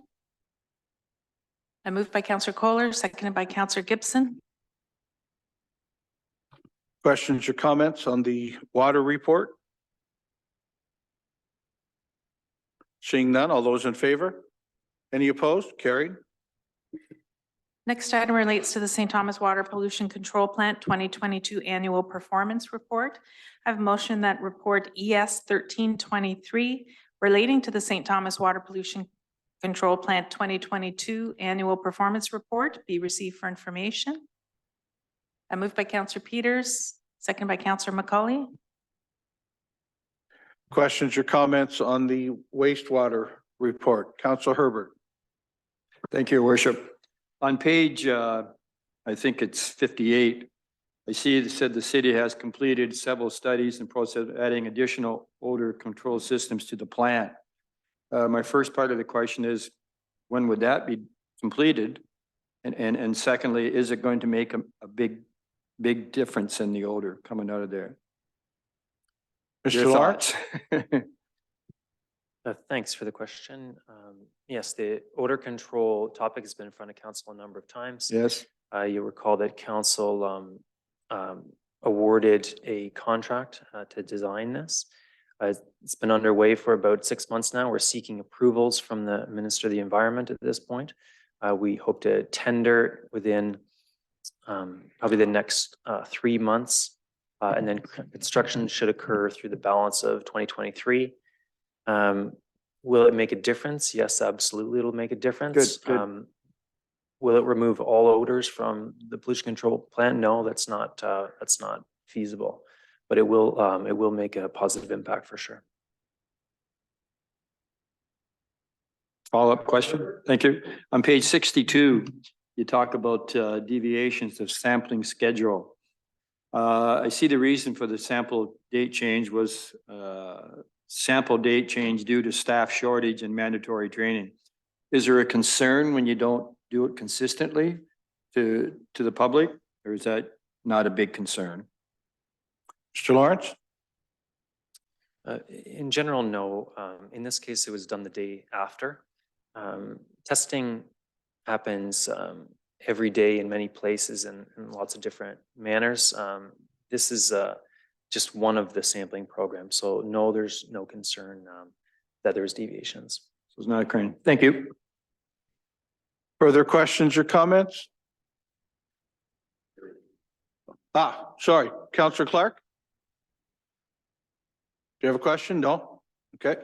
I moved by Councillor Kohler, seconded by Councillor Gibson. Questions or comments on the water report? Seeing none, all those in favor? Any opposed? Carried. Next item relates to the St. Thomas Water Pollution Control Plant 2022 Annual Performance Report. I have a motion that report ES 1323 relating to the St. Thomas Water Pollution Control Plant 2022 Annual Performance Report be received for information. I moved by Councillor Peters, second by Councillor McCauley. Questions or comments on the wastewater report? Council Herbert. Thank you, Your Worship. On page, I think it's 58, I see it said the city has completed several studies and process of adding additional odor control systems to the plant. My first part of the question is, when would that be completed? And secondly, is it going to make a big difference in the odor coming out of there? Mr. Your Lawrence? thoughts? Thanks for the question. Yes, the odor control topic has been in front of council a number of times. Yes. You recall that council awarded a contract to design this. It's been underway for about 6 months now. We're seeking approvals from the Minister of the Environment at this point. We hope to tender within probably the next 3 months, and then construction should occur through the balance of 2023. Will it make a difference? Yes, absolutely, it'll make a difference. Good. Will it remove all odors from the pollution control plant? No, that's not feasible, but it will make a positive impact for sure. Follow-up question? Thank you. On page 62, you talk about deviations of sampling schedule. I see the reason for the sample date change was sample date change due to staff shortage and mandatory training. Is there a concern when you don't do it consistently to the public, or is that not a big concern? Mr. Lawrence? In general, no. In this case, it was done the day after. Testing happens every day in many places and in lots of different manners. This is just one of the sampling programs. So no, there's no concern that there's deviations. So it's not occurring. Thank you. Further questions or comments? Sorry, Councillor Clark? Do you have a question? No? Okay.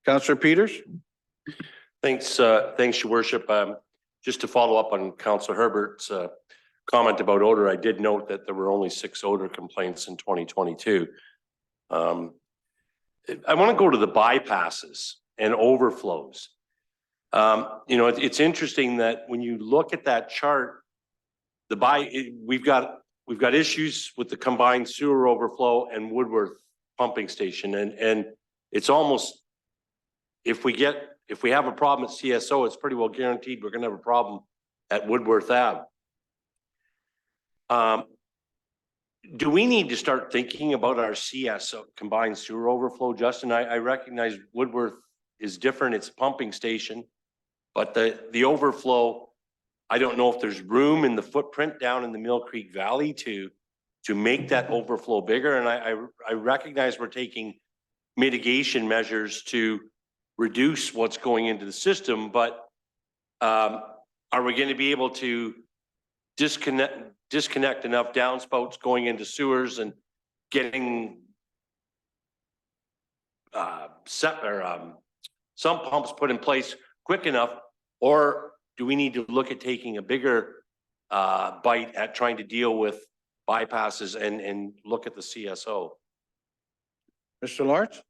Councillor Peters? Thanks, Your Worship. Just to follow up on Councillor Herbert's comment about odor, I did note that there were only 6 odor complaints in 2022. I want to go to the bypasses and overflows. It's interesting that when you look at that chart, we've got issues with the combined sewer overflow and Woodworth pumping station, and it's almost, if we have a problem at CSO, it's pretty well guaranteed we're going to have a problem at Woodworth Ave. Do we need to start thinking about our CSO combined sewer overflow, Justin? I recognize Woodworth is different, it's a pumping station, but the overflow, I don't know if there's room in the footprint down in the Mill Creek Valley to make that overflow bigger. And I recognize we're taking mitigation measures to reduce what's going into the system, but are we going to be able to disconnect enough downspouts going into sewers and getting some pumps put in place quick enough, or do we need to look at taking a bigger bite at trying to deal with bypasses and look at the CSO? Mr. Lawrence?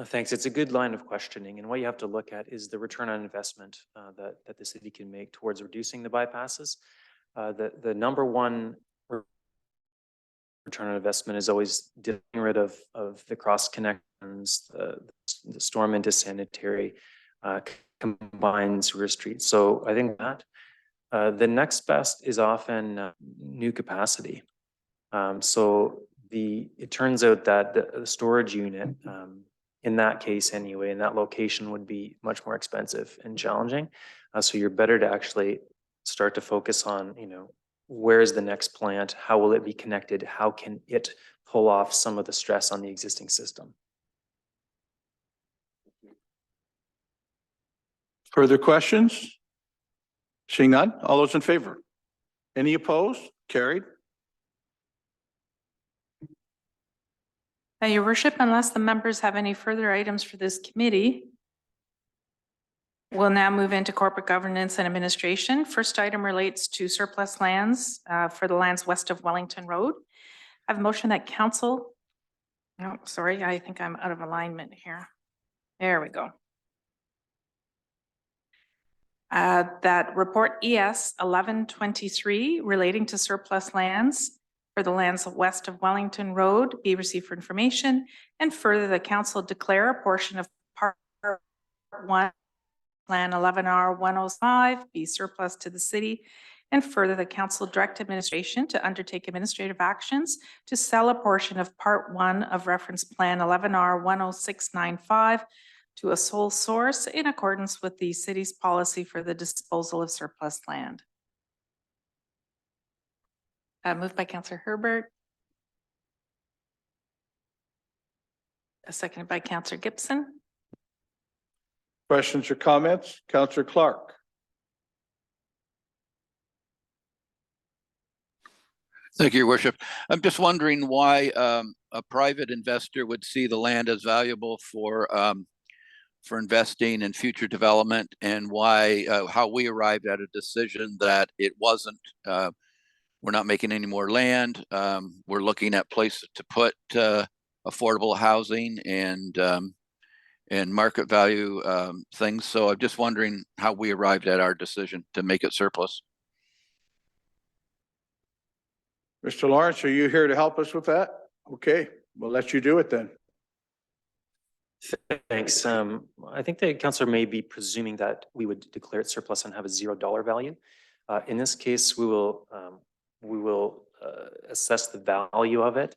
Thanks. It's a good line of questioning, and what you have to look at is the return on investment that the city can make towards reducing the bypasses. The number one return on investment is always getting rid of the cross connections, the storm into sanitary, combined sewer streets. So I think that the next best is often new capacity. So it turns out that the storage unit, in that case anyway, in that location would be much more expensive and challenging. So you're better to actually start to focus on, where is the next plant? How will it be connected? How can it pull off some of the stress on the existing system? Further questions? Seeing none, all those in favor? Any opposed? Carried. Your worship, unless the members have any further items for this committee, we'll now move into corporate governance and administration. First item relates to surplus lands for the lands west of Wellington Road. I have a motion that council, oh, sorry, I think I'm out of alignment here. There we go. That report ES 1123 relating to surplus lands for the lands west of Wellington Road be received for information, and further the council declare a portion of part 1 plan 11R 105 be surplus to the city, and further the council direct administration to undertake administrative actions to sell a portion of part 1 of reference plan 11R 10695 to a sole source in accordance with the city's policy for the disposal of surplus land. Moved by Councillor Herbert. Seconded by Councillor Gibson. Questions or comments? Councillor Clark. Thank you, Your Worship. I'm just wondering why a private investor would see the land as valuable for investing in future development, and why how we arrived at a decision that it wasn't. We're not making any more land. We're looking at places to put affordable housing and market value things. So I'm just wondering how we arrived at our decision to make it surplus. Mr. Lawrence, are you here to help us with that? Okay, we'll let you do it then. Thanks. I think the councillor may be presuming that we would declare it surplus and have a $0 value. In this case, we will assess the value of it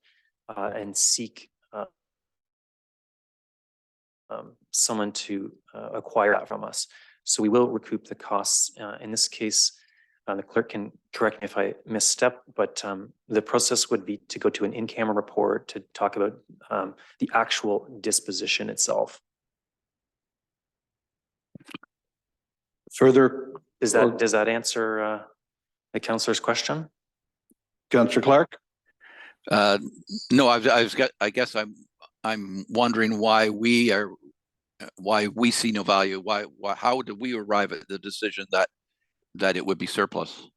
and seek someone to acquire that from us. So we will recoup the costs. In this case, the clerk can correct me if I misstep, but the process would be to go to an in-camera report to talk about the actual disposition itself. Further. Does that answer the councillor's question? Councillor Clark? No, I guess I'm wondering why we see no value. How did we arrive at the decision that it would be surplus?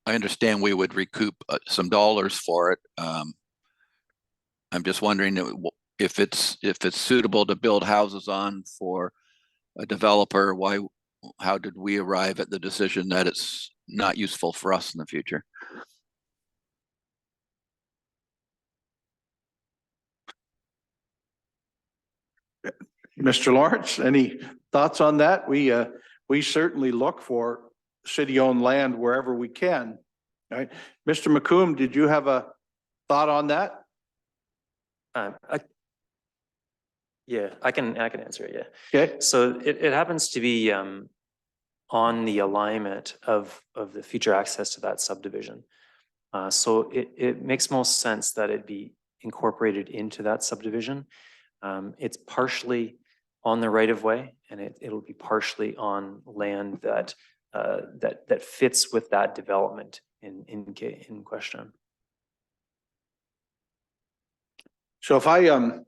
I understand we would recoup some dollars for it. I'm just wondering if it's suitable to build houses on for a developer. How did we arrive at the decision that it's not useful for us in the future? Mr. Lawrence, any thoughts on that? We certainly look for city-owned land wherever we can. Right, Mr. McComb, did you have a thought on that? Yeah, I can answer it. Yeah. Okay. So it happens to be on the alignment of the future access to that subdivision. So it makes most sense that it be incorporated into that subdivision. It's partially on the right of way, and it'll be partially on land that fits with that development in question. So if I'm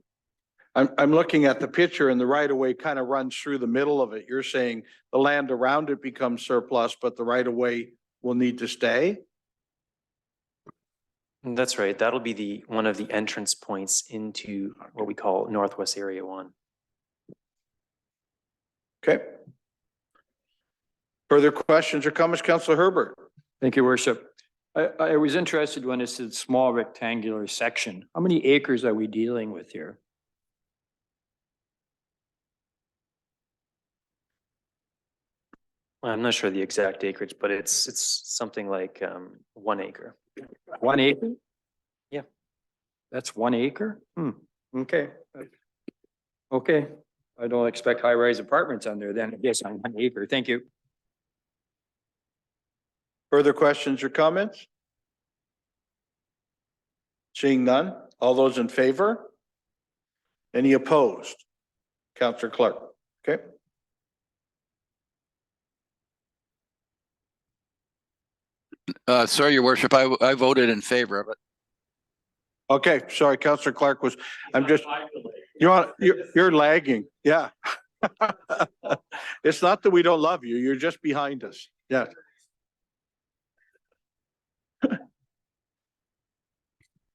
looking at the picture and the right of way kind of runs through the middle of it. You're saying the land around it becomes surplus, but the right of way will need to stay? That's right. That'll be one of the entrance points into what we call Northwest Area 1. Okay. Further questions or comments, Councillor Herbert? Thank you, Worship. I was interested when it said small rectangular section. How many acres are we dealing with here? I'm not sure the exact acreage, but it's something like 1 acre. 1 acre? Yeah. That's 1 acre? Okay. Okay. I don't expect high-rise apartments on there then. I guess on 1 acre. Thank you. Further questions or comments? Seeing none, all those in favor? Any opposed? Councillor Clark, okay? Sorry, your worship, I voted in favor of it. Okay, sorry, Counselor Clark was, you're lagging, yeah. It's not that we don't love you, you're just behind us, yeah.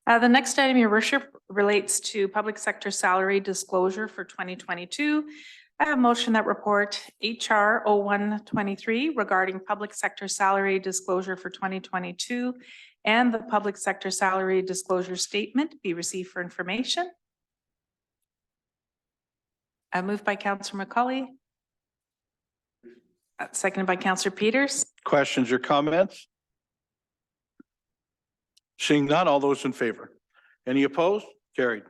The next item, your worship, relates to public sector salary disclosure for 2022. I have a motion that report HR 0123 regarding public sector salary disclosure for 2022 and the public sector salary disclosure statement be received for information. Moved by Councillor McCauley. Seconded by Councillor Peters. Questions or comments? Seeing none, all those in favor? Any opposed? Carried.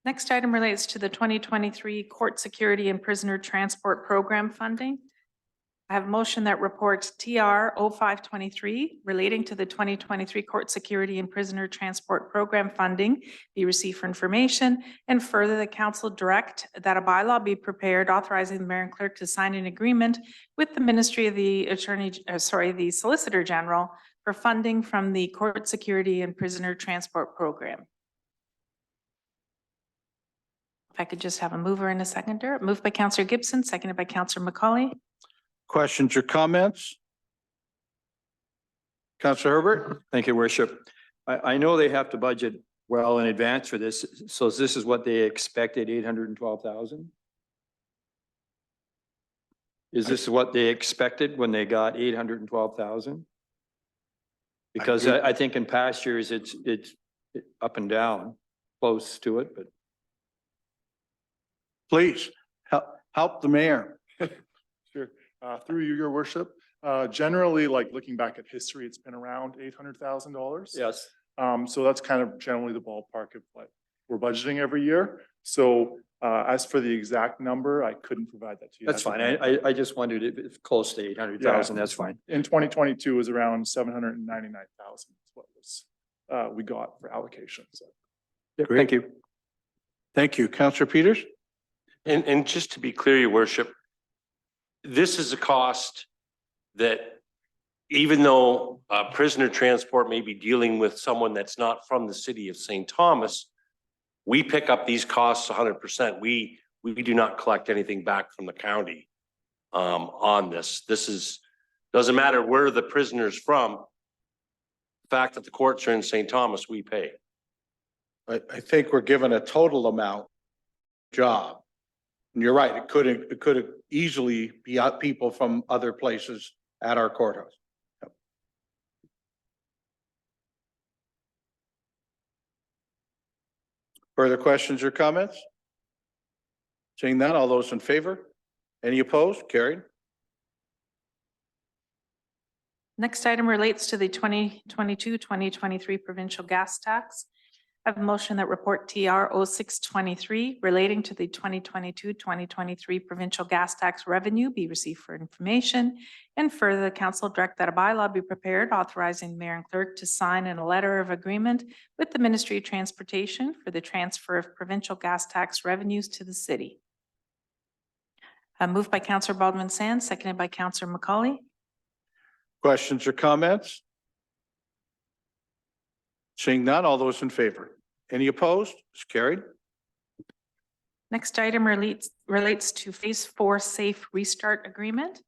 Next item relates to the 2023 Court Security and Prisoner Transport Program funding. I have a motion that reports TR 0523 relating to the 2023 Court Security and Prisoner Transport Program funding be received for information, and further the council direct that a bylaw be prepared authorizing the mayor and clerk to sign an agreement with the Ministry of the the Solicitor General for funding from the Court Security and Prisoner Transport Program. If I could just have a mover and a seconder. Moved by Councillor Gibson, seconded by Councillor McCauley. Questions or comments? Councillor Herbert? Thank you, worship. I know they have to budget well in advance for this. So this is what they expected, 812,000? Is this what they expected when they got 812,000? Because I think in past years, it's up and down, close to it, but. Please, help the mayor. Sure. Through you, your worship, generally, like looking back at history, it's been around $800,000. Yes. So that's kind of generally the ballpark of what we're budgeting every year. So as for the exact number, I couldn't provide that to you. That's fine. I just wondered if it's close to 800,000, that's fine. In 2022 was around 799,000 is what was we got for allocation. So. Thank you. Thank you. Councillor Peters? And just to be clear, your worship, this is a cost that even though prisoner transport may be dealing with someone that's not from the city of St. Thomas, we pick up these costs 100%. We do not collect anything back from the county on this. Doesn't matter where the prisoner's from. The fact that the courts are in St. Thomas, we pay. I think we're given a total amount job. And you're right, it could easily be people from other places at our courthouse. Yep. Further questions or comments? Seeing none, all those in favor? Any opposed? Carried. Next item relates to the 2022-2023 provincial gas tax. I have a motion that report TR 0623 relating to the 2022-2023 provincial gas tax revenue be received for information, and further the council direct that a bylaw be prepared authorizing the mayor and clerk to sign in a letter of agreement with the Ministry of Transportation for the transfer of provincial gas tax revenues to the city. Moved by Councillor Baldwin Sands, seconded by Councillor McCauley. Questions or comments? Seeing none, all those in favor? Any opposed? It's carried. Next item relates to Phase 4 Safe Restart Agreement.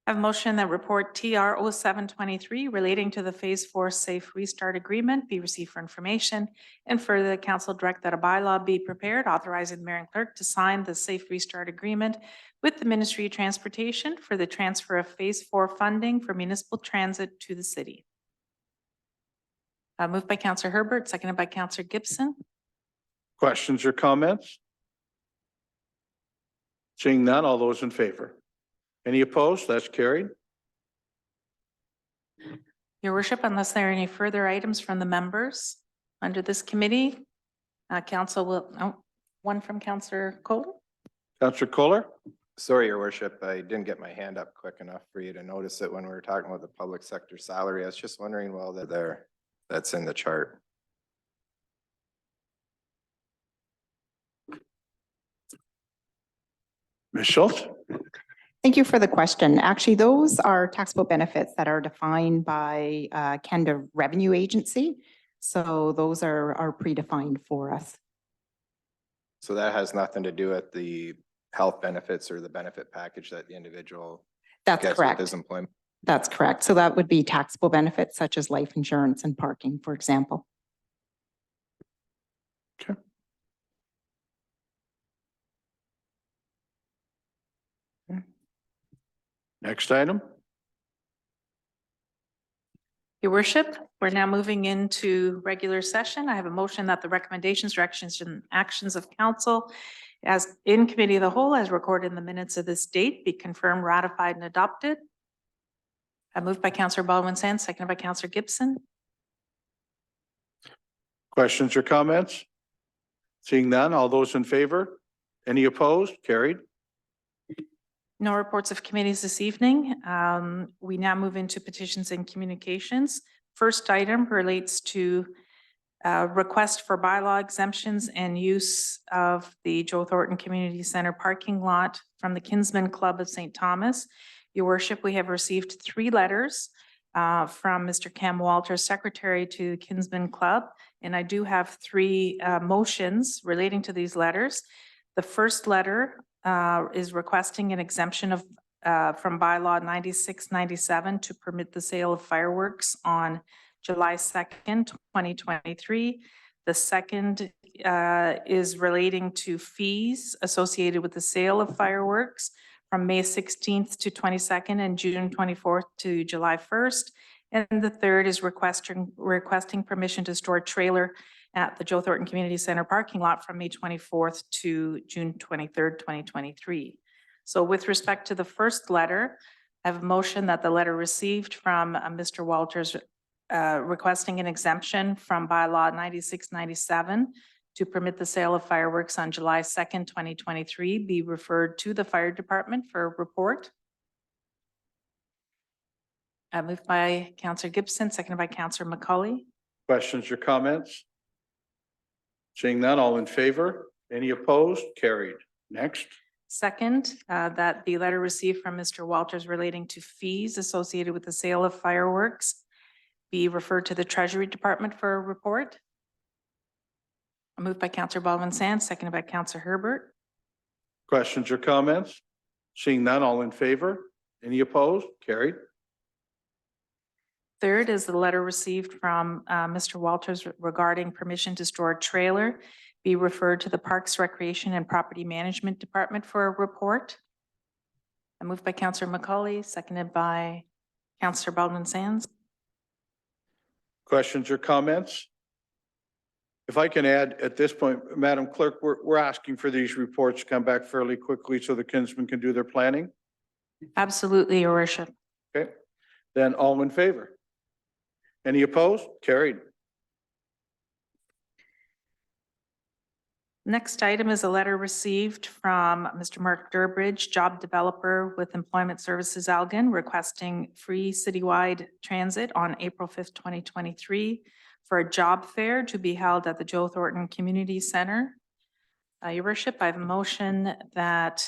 I have a motion that report TR 0723 relating to the Phase 4 Safe Restart Agreement be received for information, and further the council direct that a bylaw be prepared authorizing the mayor and clerk to sign the Safe Restart Agreement with the Ministry of Transportation for the transfer of Phase 4 funding for municipal transit to the city. Moved by Councillor Herbert, seconded by Councillor Gibson. Questions or comments? Seeing none, all those in favor? Any opposed? That's carried. Your worship, unless there are any further items from the members under this committee, council will, one from Councillor Kohler. Councillor Kohler? Sorry, your worship, I didn't get my hand up quick enough for you to notice it when we were talking about the public sector salary. I was just wondering, well, that's in the chart. Ms. Schultz? Thank you for the question. Actually, those are taxable benefits that are defined by Canada Revenue Agency. So those are predefined for us. So that has nothing to do with the health benefits or the benefit package that the individual That's gets with correct. his employment? That's correct. So that would be taxable benefits such as life insurance and parking, for example. Next item. Your worship, we're now moving into regular session. I have a motion that the recommendations, directions, and actions of council as in committee of the whole as recorded in the minutes of this date be confirmed, ratified, and adopted. I moved by Councillor Baldwin Sands, seconded by Councillor Gibson. Questions or comments? Seeing none, all those in favor? Any opposed? Carried. No reports of committees this evening. We now move into petitions and communications. First item relates to request for bylaw exemptions and use of the Joe Thornton Community Center parking lot from the Kinsman Club of St. Thomas. Your worship, we have received 3 letters from Mr. Cam Walters, Secretary to Kinsman Club, and I do have 3 motions relating to these letters. The first letter is requesting an exemption of from bylaw 9697 to permit the sale of fireworks on July 2nd, 2023. The second is relating to fees associated with the sale of fireworks from May 16th to 22nd and June 24th to July 1st. And the third is requesting permission to store a trailer at the Joe Thornton Community Center parking lot from May 24th to June 23rd, 2023. So with respect to the first letter, I have a motion that the letter received from Mr. Walters requesting an exemption from bylaw 9697 to permit the sale of fireworks on July 2nd, 2023 be referred to the fire department for a report. Moved by Councillor Gibson, seconded by Councillor McCauley. Questions or comments? Seeing none, all in favor? Any opposed? Carried. Next. Second, that the letter received from Mr. Walters relating to fees associated with the sale of fireworks be referred to the Treasury Department for a report. Moved by Councillor Baldwin Sands, seconded by Councillor Herbert. Questions or comments? Seeing none, all in favor? Any opposed? Carried. Third is the letter received from Mr. Walters regarding permission to store a trailer be referred to the Parks, Recreation, and Property Management Department for a report. Moved by Councillor McCauley, seconded by Councillor Baldwin Sands. Questions or comments? If I can add at this point, Madam Clerk, we're asking for these reports to come back fairly quickly so the Kinsmen can do their planning. Absolutely, Your Worship. Okay, then all in favor? Any opposed? Carried. Next item is a letter received from Mr. Mark Durbridge, job developer with Employment Services Elgin, requesting free citywide transit on April 5th, 2023 for a job fair to be held at the Joe Thornton Community Center. Your Worship, I have a motion that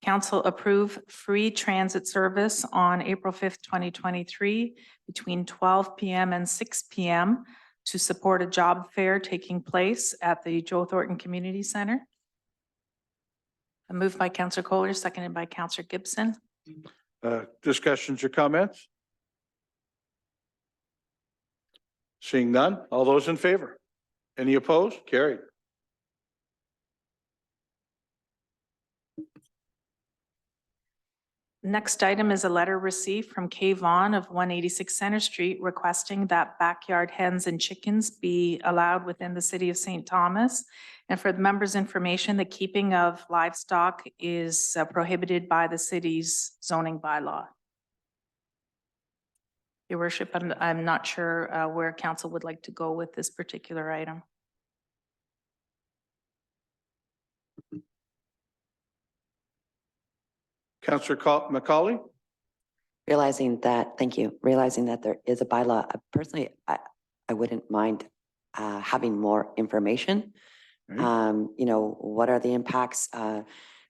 council approve free transit service on April 5th, 2023 between 12 p.m. and 6 p.m. to support a job fair taking place at the Joe Thornton Community Center. Moved by Councillor Kohler, seconded by Councillor Gibson. Discussions or comments? Seeing none, all those in favor? Any opposed? Carried. Next item is a letter received from Kay Vaughn of 186 Center Street requesting that backyard hens and chickens be allowed within the city of St. Thomas. And for the members' information, the keeping of livestock is prohibited by the city's zoning bylaw. Your Worship, I'm not sure where council would like to go with this particular item. Councillor McCauley? Thank you, realizing that there is a bylaw, personally, I wouldn't mind having more information. You know, what are the impacts?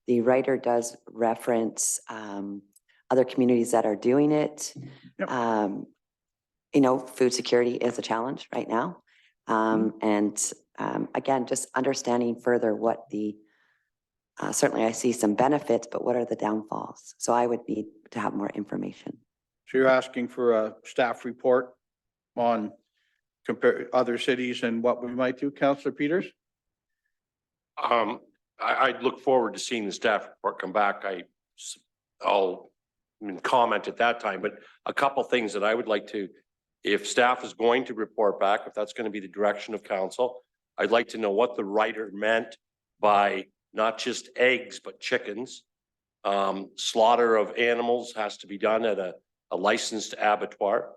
the writer does reference other communities that are doing it. Yep. You know, food security is a challenge right now. And again, just understanding further what the, certainly I see some benefits, but what are the downfalls? So I would need to have more information. So you're asking for a staff report on compare other cities and what we might do, Councillor Peters? I'd look forward to seeing the staff report come back. I'll comment at that time, but a couple things that I would like to, if staff is going to report back, if that's going to be the direction of council, I'd like to know what the writer meant by not just eggs, but chickens. Slaughter of animals has to be done at a licensed abattoir.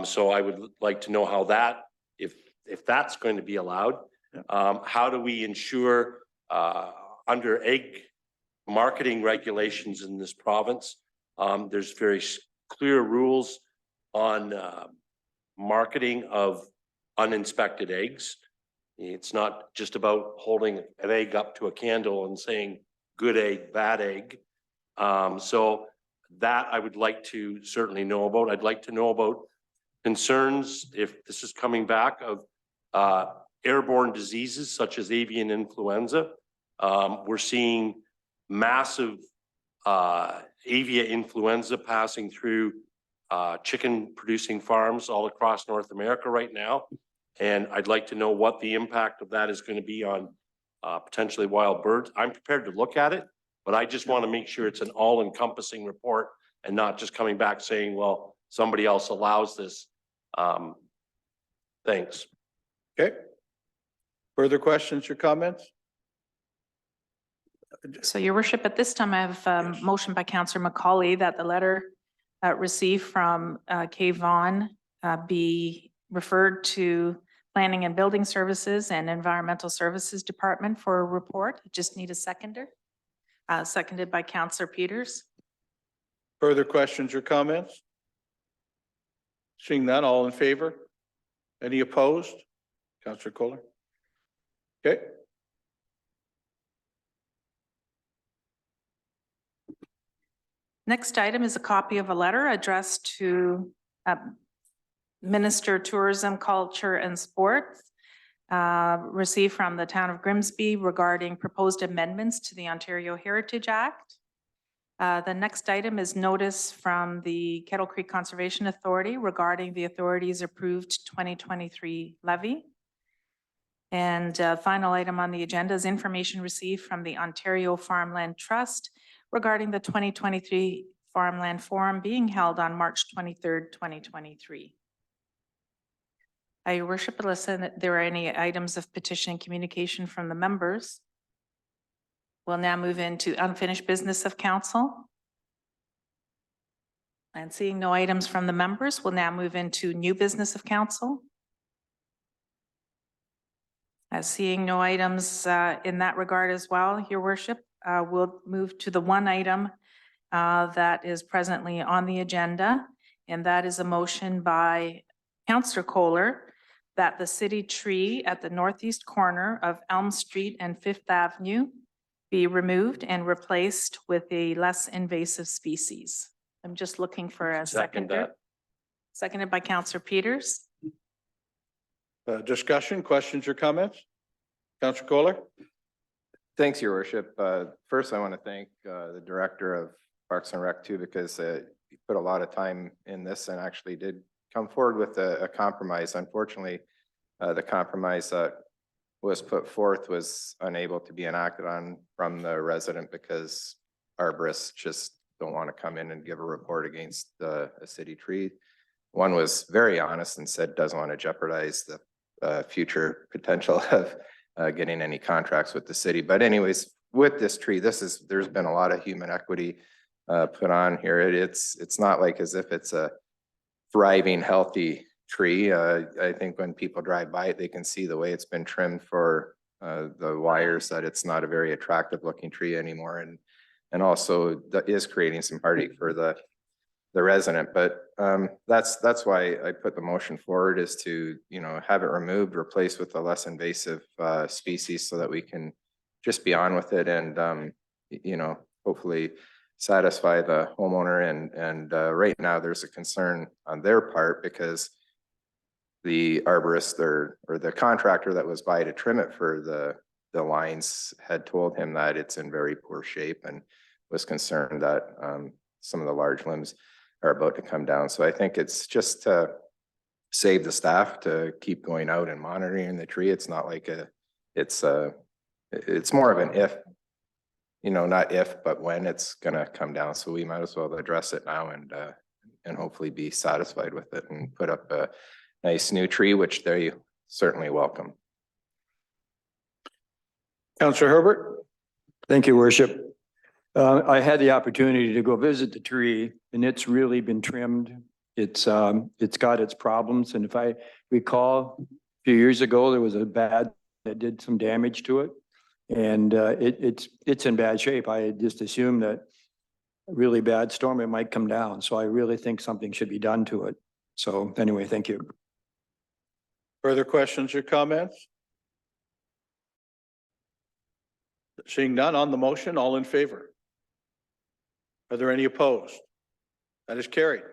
So I would like to know how that, if that's going to be allowed. How do we ensure under egg marketing regulations in this province, there's very clear rules on marketing of uninspected eggs. It's not just about holding an egg up to a candle and saying good egg, bad egg. So that I would like to certainly know about. I'd like to know about concerns, if this is coming back, of airborne diseases such as avian influenza. We're seeing massive avian influenza passing through chicken producing farms all across North America right now. And I'd like to know what the impact of that is going to be on potentially wild birds. I'm prepared to look at it, but I just want to make sure it's an all-encompassing report and not just coming back saying, well, somebody else allows this. Thanks. Okay. Further questions or comments? So your worship, at this time, I have a motion by Councillor Macaulay that the letter received from Kay Vaughn be referred to Planning and Building Services and Environmental Services Department for a report. I just need a seconder. Seconded by Councillor Peters. Further questions or comments? Seeing none, all in favor? Any opposed? Councillor Kohler? Okay. Next item is a copy of a letter addressed to Minister Tourism, Culture and Sports, received from the town of Grimsby regarding proposed amendments to the Ontario Heritage Act. The next item is notice from the Kettle Creek Conservation Authority regarding the authority's approved 2023 levy. And final item on the agenda is information received from the Ontario Farmland Trust regarding the 2023 Farmland Forum being held on March 23rd, 2023. Your worship, listen, there are any items of petition and communication from the members. We'll now move into unfinished business of council. And seeing no items from the members, we'll now move into new business of council. Seeing no items in that regard as well, your worship, we'll move to the one item that is presently on the agenda, and that is a motion by Councillor Kohler that the city tree at the northeast corner of Elm Street and Fifth Avenue be removed and replaced with a less invasive species. I'm just looking for a seconder. Seconded by Councillor Peters. Discussion, questions or comments? Councillor Kohler? Thanks, Your Worship. First, I want to thank the Director of Parks and Rec too, because he put a lot of time in this and actually did come forward with a compromise. Unfortunately, the compromise that was put forth was unable to be enacted on from the resident because arborists just don't want to come in and give a report against a city tree. One was very honest and said doesn't want to jeopardize the future potential of getting any contracts with the city. But anyways, with this tree, there's been a lot of human equity put on here. It's not like as if it's a thriving, healthy tree. I think when people drive by it, they can see the way it's been trimmed for the wires, that it's not a very attractive looking tree anymore. And also that is creating some heartache for the resident. But that's why I put the motion forward, is to, have it removed, replaced with a less invasive species so that we can just be on with it and, you know, hopefully satisfy the homeowner and right now there's a concern on their part because the arborist or the contractor that was by to trim it for the lines had told him that it's in very poor shape and was concerned that some of the large limbs are about to come down. So I think it's just to save the staff to keep going out and monitoring the tree. It's not like it's more of an if, you know, not if, but when it's gonna come down. So we might as well address it now and hopefully be satisfied with it and put up a nice new tree, which they certainly welcome. Councillor Herbert? Thank you, Worship. I had the opportunity to go visit the tree and it's really been trimmed. It's got its problems. And if I recall, a few years ago, there was a bat that did some damage to it. And it's in bad shape. I just assumed that a really bad storm, it might come down. So I really think something should be done to it. So anyway, thank you. Further questions or comments? Seeing none on the motion, all in favor? Are there any opposed? That is carried.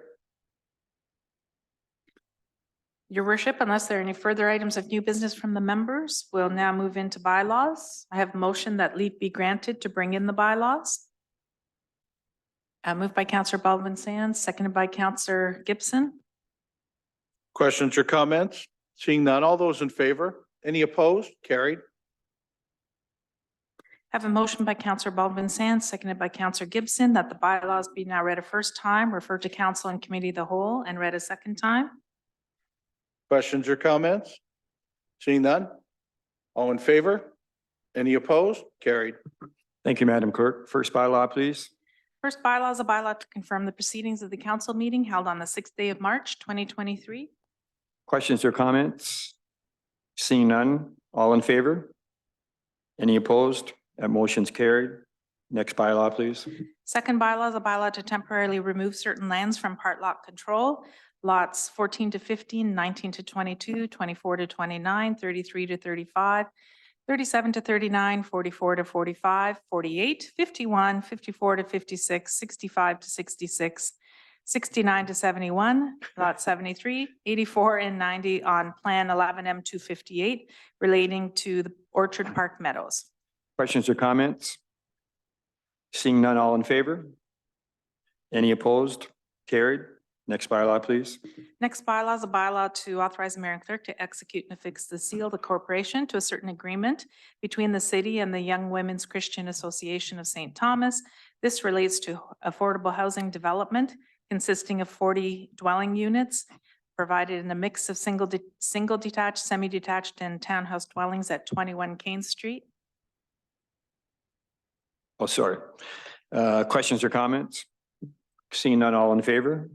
Your worship, unless there are any further items of new business from the members, we'll now move into bylaws. I have a motion that leave be granted to bring in the bylaws. Moved by Councillor Baldwin Sands, seconded by Councillor Gibson. Questions or comments? Seeing none, all those in favor? Any opposed? Carried. Have a motion by Councillor Baldwin Sands, seconded by Councillor Gibson, that the bylaws be now read a first time, referred to council and committee of the whole, and read a second time. Questions or comments? Seeing none? All in favor? Any opposed? Carried. Thank you, Madam Clerk. First bylaw, please. First bylaw is a bylaw to confirm the proceedings of the council meeting held on the 6th day of March, 2023. Questions or comments? Seeing none, all in favor? Any opposed? That motion's carried. Next bylaw, please. Second bylaw is a bylaw to temporarily remove certain lands from part lot control. Lots 14 to 15, 19 to 22, 24 to 29, 33 to 35, 37 to 39, 44 to 45, 48, 51, 54 to 56, 65 to 66, 69 to 71, lot 73, 84 and 90 on Plan 11M 258 relating to the Orchard Park Meadows. Questions or comments? Seeing none, all in favor? Any opposed? Carried. Next bylaw, please. Next bylaw is a bylaw to authorize the mayor and clerk to execute and affix the seal of the corporation to a certain agreement between the city and the Young Women's Christian Association of St. Thomas. This relates to affordable housing development consisting of 40 dwelling units provided in a mix of single detached, semi-detached, and townhouse dwellings at 21 Kane Street. Oh, sorry. Questions or comments? Seeing none, all in favor?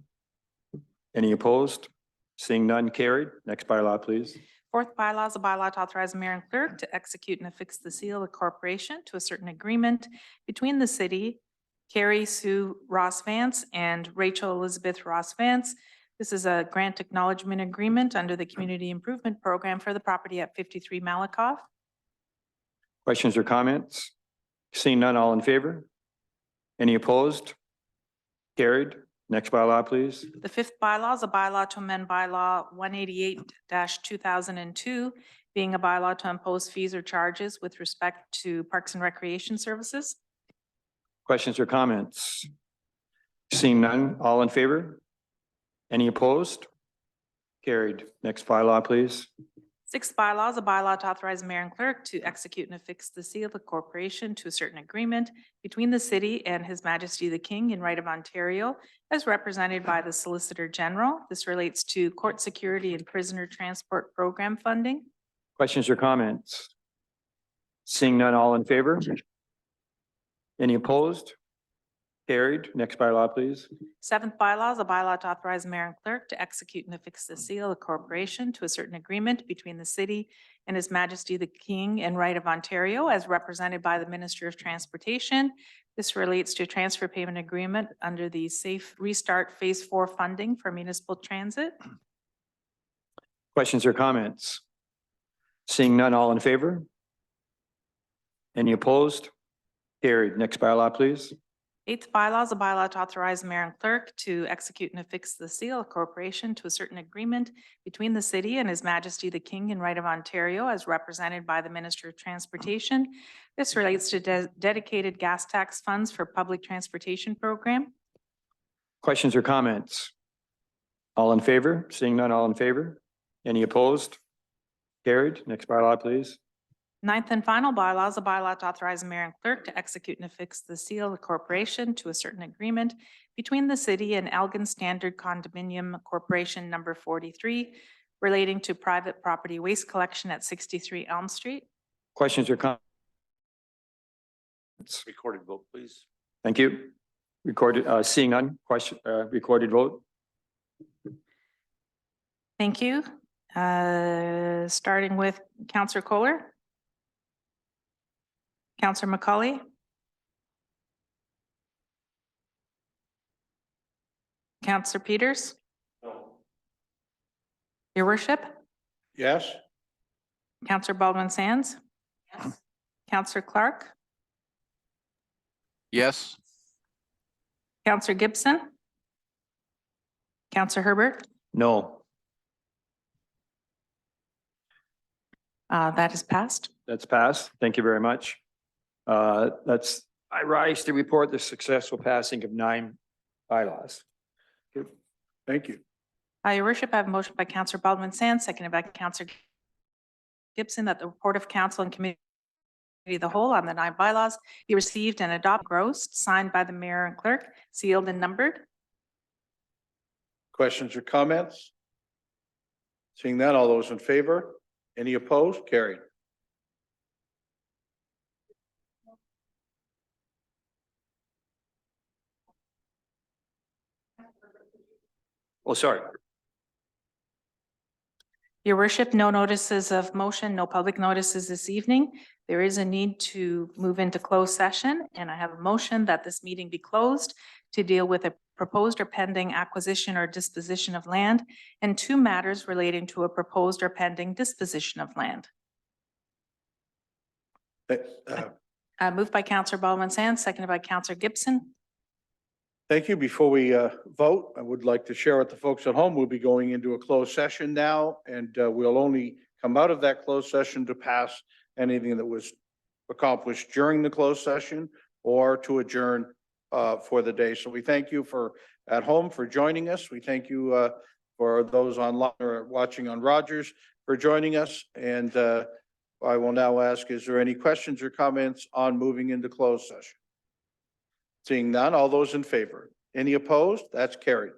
Any opposed? Seeing none, carried. Next bylaw, please. Fourth bylaw is a bylaw to authorize the mayor and clerk to execute and affix the seal of the corporation to a certain agreement between the city, Carrie Sue Ross Vance, and Rachel Elizabeth Ross Vance. This is a grant acknowledgement agreement under the Community Improvement Program for the property at 53 Malakoff. Questions or comments? Seeing none, all in favor? Any opposed? Carried. Next bylaw, please. The fifth bylaw is a bylaw to amend bylaw 188-2002, being a bylaw to impose fees or charges with respect to parks and recreation services. Questions or comments? Seeing none, all in favor? Any opposed? Carried. Next bylaw, please. Sixth bylaw is a bylaw to authorize the mayor and clerk to execute and affix the seal of the corporation to a certain agreement between the city and His Majesty the King in right of Ontario as represented by the Solicitor General. This relates to court security and prisoner transport program funding. Questions or comments? Seeing none, all in favor? Any opposed? Carried. Next bylaw, please. Seventh bylaw is a bylaw to authorize the mayor and clerk to execute and affix the seal of the corporation to a certain agreement between the city and His Majesty the King in right of Ontario as represented by the Minister of Transportation. This relates to a transfer payment agreement under the Safe Restart Phase 4 funding for municipal transit. Questions or comments? Seeing none, all in favor? Any opposed? Carried. Next bylaw, please. Eighth bylaw is a bylaw to authorize the mayor and clerk to execute and affix the seal of corporation to a certain agreement between the city and His Majesty the King and Right of Ontario as represented by the Minister of Transportation. This relates to dedicated gas tax funds for public transportation program. Questions or comments? All in favor? Seeing none, all in favor? Any opposed? Carried. Next bylaw, please. Ninth and final bylaw is a bylaw to authorize the mayor and clerk to execute and affix the seal of corporation to a certain agreement between the city and Elgin Standard Condominium Corporation number 43 relating to private property waste collection at 63 Elm Street. Questions or comments? Recorded vote, please. Thank you. Recorded, seeing none, question, recorded vote. Thank you. Starting with Councillor Kohler. Councillor McCauley. Councillor Peters. Your worship. Yes? Councillor Baldwin Sands. Yes. Councillor Clark. Yes. Councillor Gibson. Councillor Herbert. No. That is passed. That's passed. Thank you very much. I rise to report the successful passing of 9 bylaws. Thank you. Your worship, I have a motion by Councillor Baldwin Sands, seconded by Councillor Gibson, that the report of council and committee of the whole on the 9 bylaws be received and adopted, grossed, signed by the mayor and clerk, sealed and numbered. Questions or comments? Seeing that, all those in favor? Any opposed? Carried. Oh, sorry. Your worship, no notices of motion, no public notices this evening. There is a need to move into closed session, and I have a motion that this meeting be closed to deal with a proposed or pending acquisition or disposition of land and 2 matters relating to a proposed or pending disposition of land. Moved by Councillor Baldwin Sands, seconded by Councillor Gibson. Thank you. Before we vote, I would like to share with the folks at home, we'll be going into a closed session now, and we'll only come out of that closed session to pass anything that was accomplished during the closed session or to adjourn for the day. So we thank you at home for joining us. We thank you for those online or watching on Rogers for joining us. And I will now ask, is there any questions or comments on moving into closed session? Seeing none, all those in favor? Any opposed? That's carried.